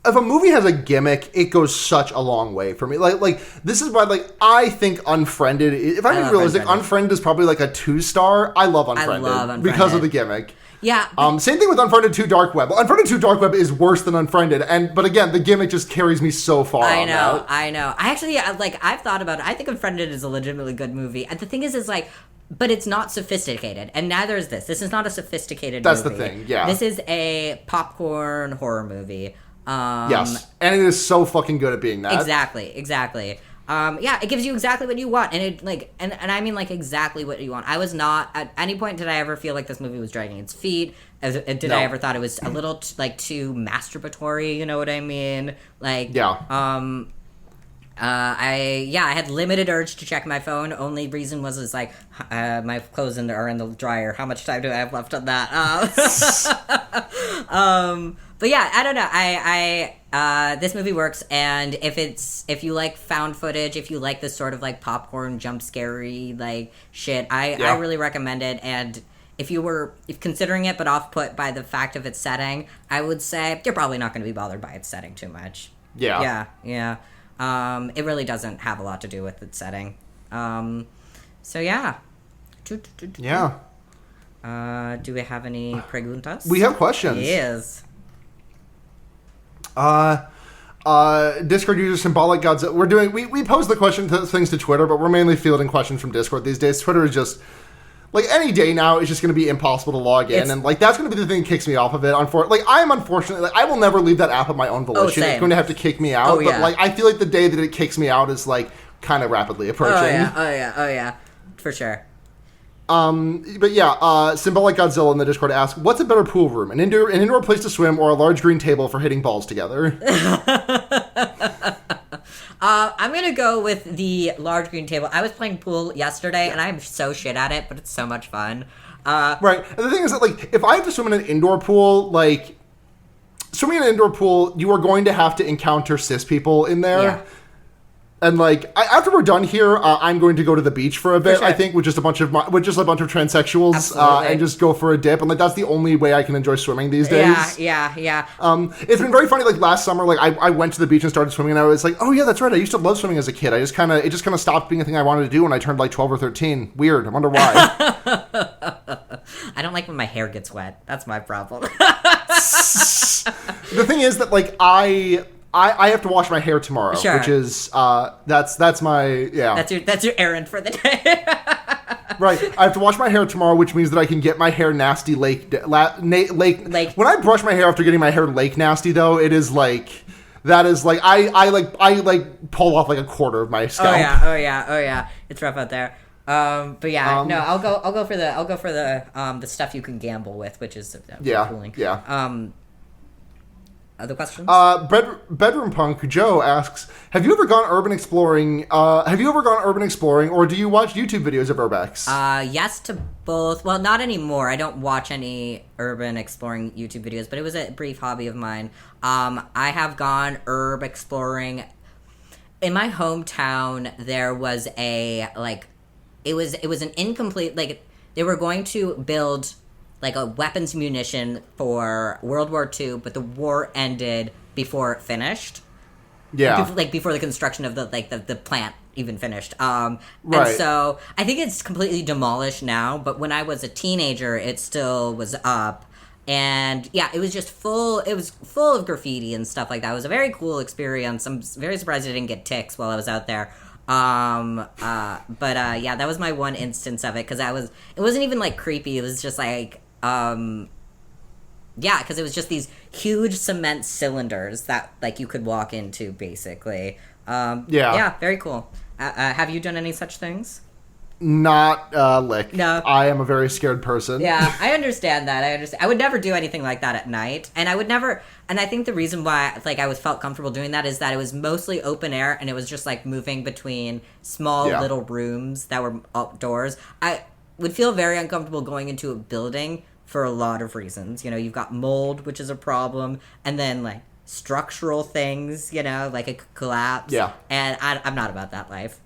if a movie has a gimmick, it goes such a long way for me. Like this is why like I think Unfriended. If I'm being realistic, Unfriended is probably like a 2-star. I love Unfriended because of the gimmick. Yeah. Same thing with Unfriended 2 Dark Web. Unfriended 2 Dark Web is worse than Unfriended, but again, the gimmick just carries me so far. I know. I actually I've thought about it. I think Unfriended is a legitimately good movie. And the thing is like, but it's not sophisticated, and neither is this. This is not a sophisticated movie. That's the thing. Yeah. This is a popcorn horror movie. Yes, and it is so fucking good at being that. Exactly. It gives you exactly what you want, and it like, and I mean like exactly what you want. I was not at any point did I ever feel like this movie was dragging its feet. Did I ever thought it was a little too masturbatory? You know what I mean? Like, I had limited urge to check my phone. Only reason was like my clothes are in the dryer. How much time do I have left on that? But yeah, I don't know. This movie works, and if you like found footage, if you like this sort of like popcorn jump scary like shit, I really recommend it. And if considering it but off put by the fact of its setting, I would say you're probably not going to be bothered by its setting too much. Yeah. It really doesn't have a lot to do with its setting. So yeah. Yeah. Do we have any preguntas? We have questions. Yes. Discord user Symbolic Godzilla. We post the things to Twitter, but we're mainly fielding questions from Discord these days. Twitter is just like any day now. It's just going to be impossible to log in, and like that's going to be the thing that kicks me off of it. I am unfortunately, I will never leave that app of my own volition. It's going to have to kick me out. But like I feel like the day that it kicks me out is like kind of rapidly approaching. Oh yeah, for sure. But yeah, Symbolic Godzilla in the Discord asks, what's a better pool room? An indoor place to swim or a large green table for hitting balls together? I'm gonna go with the large green table. I was playing pool yesterday, and I'm so shit at it, but it's so much fun. Right. And the thing is that, like, if I have to swim in an indoor pool, like, swimming in an indoor pool, you are going to have to encounter cis people in there. Yeah. And like after we're done here, I'm going to go to the beach for a bit. For sure. I think with just a bunch of transsexuals and just go for a dip. And like that's the only way I can enjoy swimming these days. Yeah. It's been very funny. Like last summer, like I went to the beach and started swimming, and I was like, oh yeah, that's right. I used to love swimming as a kid. It just kind of stopped being a thing I wanted to do when I turned like 12 or 13. Weird. I wonder why. I don't like when my hair gets wet. That's my problem. The thing is that like I have to wash my hair tomorrow, which is that's my That's your errand for the day. Right. I have to wash my hair tomorrow, which means that I can get my hair nasty lake. When I brush my hair after getting my hair lake nasty, though, it is like that is like I pull off like a quarter of my scalp. Oh yeah. It's rough out there. But yeah, no, I'll go for the stuff you can gamble with, which is cooling. Yeah. Other questions? Bedroom Punk Joe asks, Have you ever gone urban exploring, or do you watch YouTube videos of UrbEx? Yes to both. Well, not anymore. I don't watch any urban exploring YouTube videos, but it was a brief hobby of mine. I have gone herb exploring. In my hometown, there was it was an incomplete, they were going to build a weapons munition for World War II, but the war ended before it finished. Yeah. Before the construction of the plant even finished. Right. And so I think it's completely demolished now, but when I was a teenager, it still was up. And yeah, it was just full of graffiti and stuff like that. It was a very cool experience. I'm very surprised I didn't get ticks while I was out there. Yeah, that was my one instance of it, because it wasn't even creepy. It was just because it was just these huge cement cylinders that you could walk into, basically. Yeah, very cool. Have you done any such things? Not lick. No. I am a very scared person. Yeah, I understand that. I would never do anything like that at night, and I would never. And I think the reason why felt comfortable doing that is that it was mostly open air, and it was just moving between small little rooms that were outdoors. I would feel very uncomfortable going into a building for a lot of reasons. You've got mold, which is a problem, and then structural things. It could collapse. Yeah, and I'm not about that life.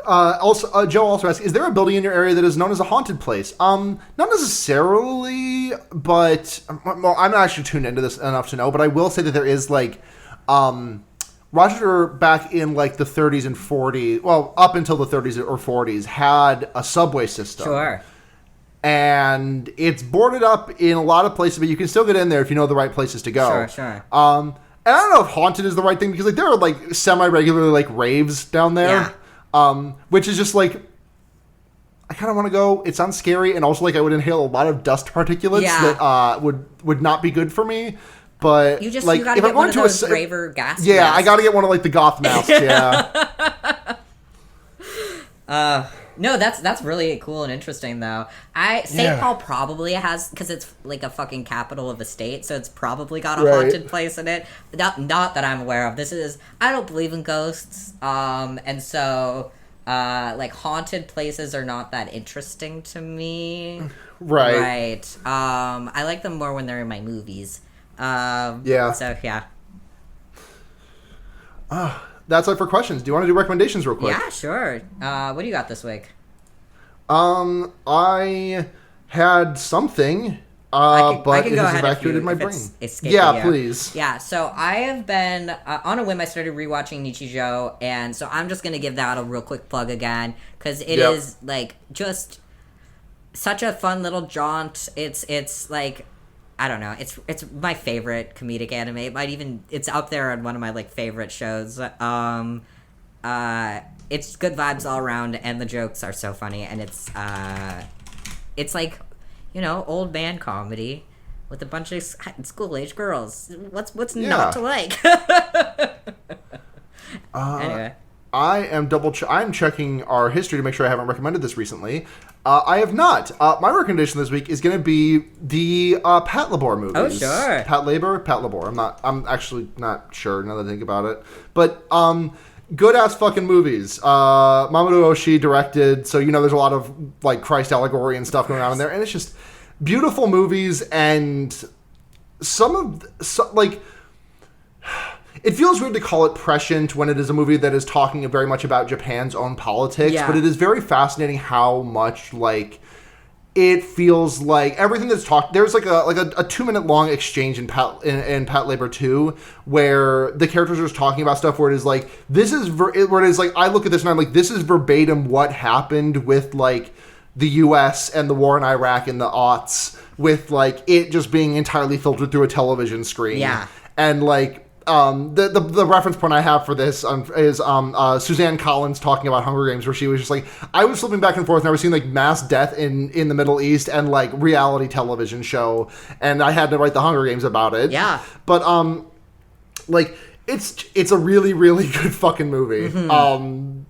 Joe also asks, is there a building in your area that is known as a haunted place? Not necessarily, but well, I'm not actually tuned into this enough to know, but I will say that there is Rochester back in the 30s and 40s, well, up until the 30s or 40s, had a subway system. Sure. And it's boarded up in a lot of places, but you can still get in there if you know the right places to go. Sure. And I don't know if haunted is the right thing, because there are semi-regularly raves down there. Yeah. Which is just I kind of want to go. It sounds scary, and also I would inhale a lot of dust particulates that would not be good for me. But you gotta get one of those raver gas masks. Yeah, I gotta get one of the goth masks. Yeah. No, that's really cool and interesting, though. St. Paul probably has, because it's a fucking capital of the state, so it's probably got a haunted place in it. Not that I'm aware of. I don't believe in ghosts, and so haunted places are not that interesting to me. Right. I like them more when they're in my movies. Yeah. So yeah. That's it for questions. Do you want to do recommendations real quick? Yeah, sure. What do you got this week? I had something, but it has evacuated my brain. Yeah, please. Yeah, so I have been, on a whim, I started rewatching Nichijou, and so I'm just going to give that a real quick plug again, because it is, just such a fun little jaunt. It's I don't know. It's my favorite comedic anime. It's up there on one of my favorite shows. It's good vibes all around, and the jokes are so funny, and it's old man comedy with a bunch of school age girls. What's not to like? Anyway. I'm checking our history to make sure I haven't recommended this recently. I have not. My recommendation this week is going to be the Patlabor movies. Oh, sure. Patlabor. I'm actually not sure now that I think about it. But good ass fucking movies. Mamoru Oshii directed, so there's a lot of Christ allegory and stuff going on in there, and it's just beautiful movies, and it feels weird to call it prescient when it is a movie that is talking very much about Japan's own politics, but it is very fascinating how much, it feels like everything that's talked... There's, a 2-minute long exchange in Patlabor 2 where the characters are just talking about stuff where it is, this is... where it is, I look at this and I'm like, this is verbatim what happened with, the U.S. and the war in Iraq in the aughts with, it just being entirely filtered through a television screen. Yeah. And, the reference point I have for this is Suzanne Collins talking about Hunger Games, where she was just I was flipping back and forth and I was seeing mass death in the Middle East and reality television show, and I had to write the Hunger Games about it. Yeah. But it's a really, really good fucking movie. Mm-hmm.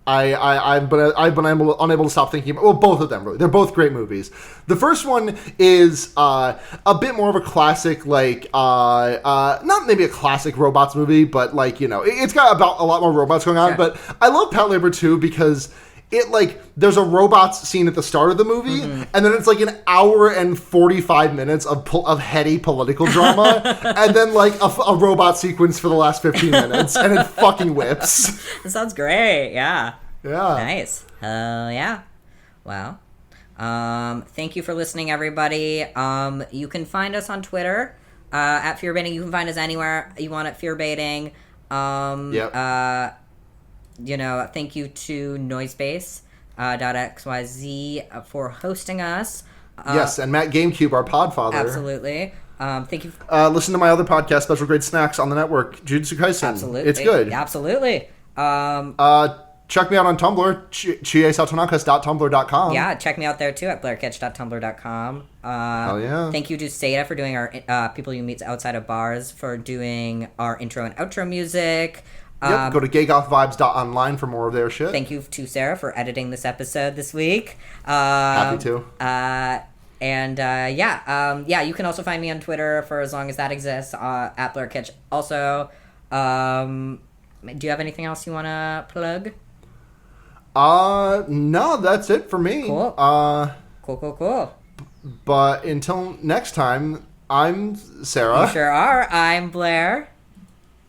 I've been unable to stop thinking about. Well, both of them really. They're both great movies. The first one is a bit more of a classic, like not maybe a classic robots movie, but like it's got about a lot more robots going on. Sure. But I love Patlabor too because it like there's a robots scene at the start of the movie, and then it's like an hour and 45 minutes of heady political drama, and then like a robot sequence for the last 15 minutes, and it fucking whips. That sounds great. Yeah. Yeah. Nice. Hell yeah. Well, thank you for listening, everybody. You can find us on Twitter at fearbaiting. You can find us anywhere you want at fearbaiting. Yep. Thank you to Noisepace.xyz for hosting us. Yes, and Matt GameCube, our podfather. Absolutely. Thank you. Listen to my other podcast, Special Grade Snacks, on the network, Jujutsu Kaisen. Absolutely. It's good. Absolutely. Check me out on Tumblr, chiesautonakas.tumblr.com. Yeah, check me out there too at blairkitch.tumblr.com. Hell yeah. Thank you to Seda for doing our People You Meet Outside of Bars for doing our intro and outro music. Yep, go to gaygothvibes.online for more of their shit. Thank you to Sarah for editing this episode this week. Happy to. You can also find me on Twitter for as long as that exists, at blairkitch. Also, do you have anything else you want to plug? No, that's it for me. Cool. Cool. But until next time, I'm Sarah. You sure are. I'm Blair.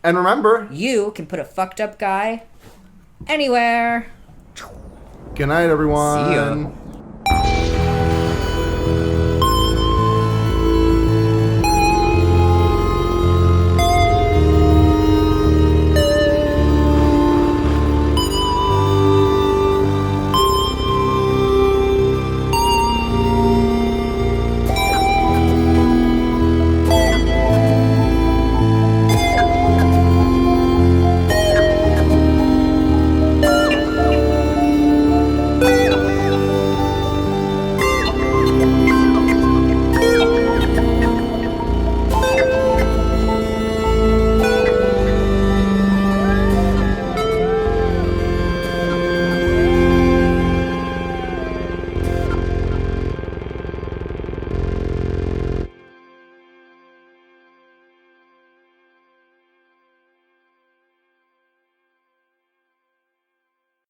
And remember, you can put a fucked up guy anywhere. Good night, everyone. See ya.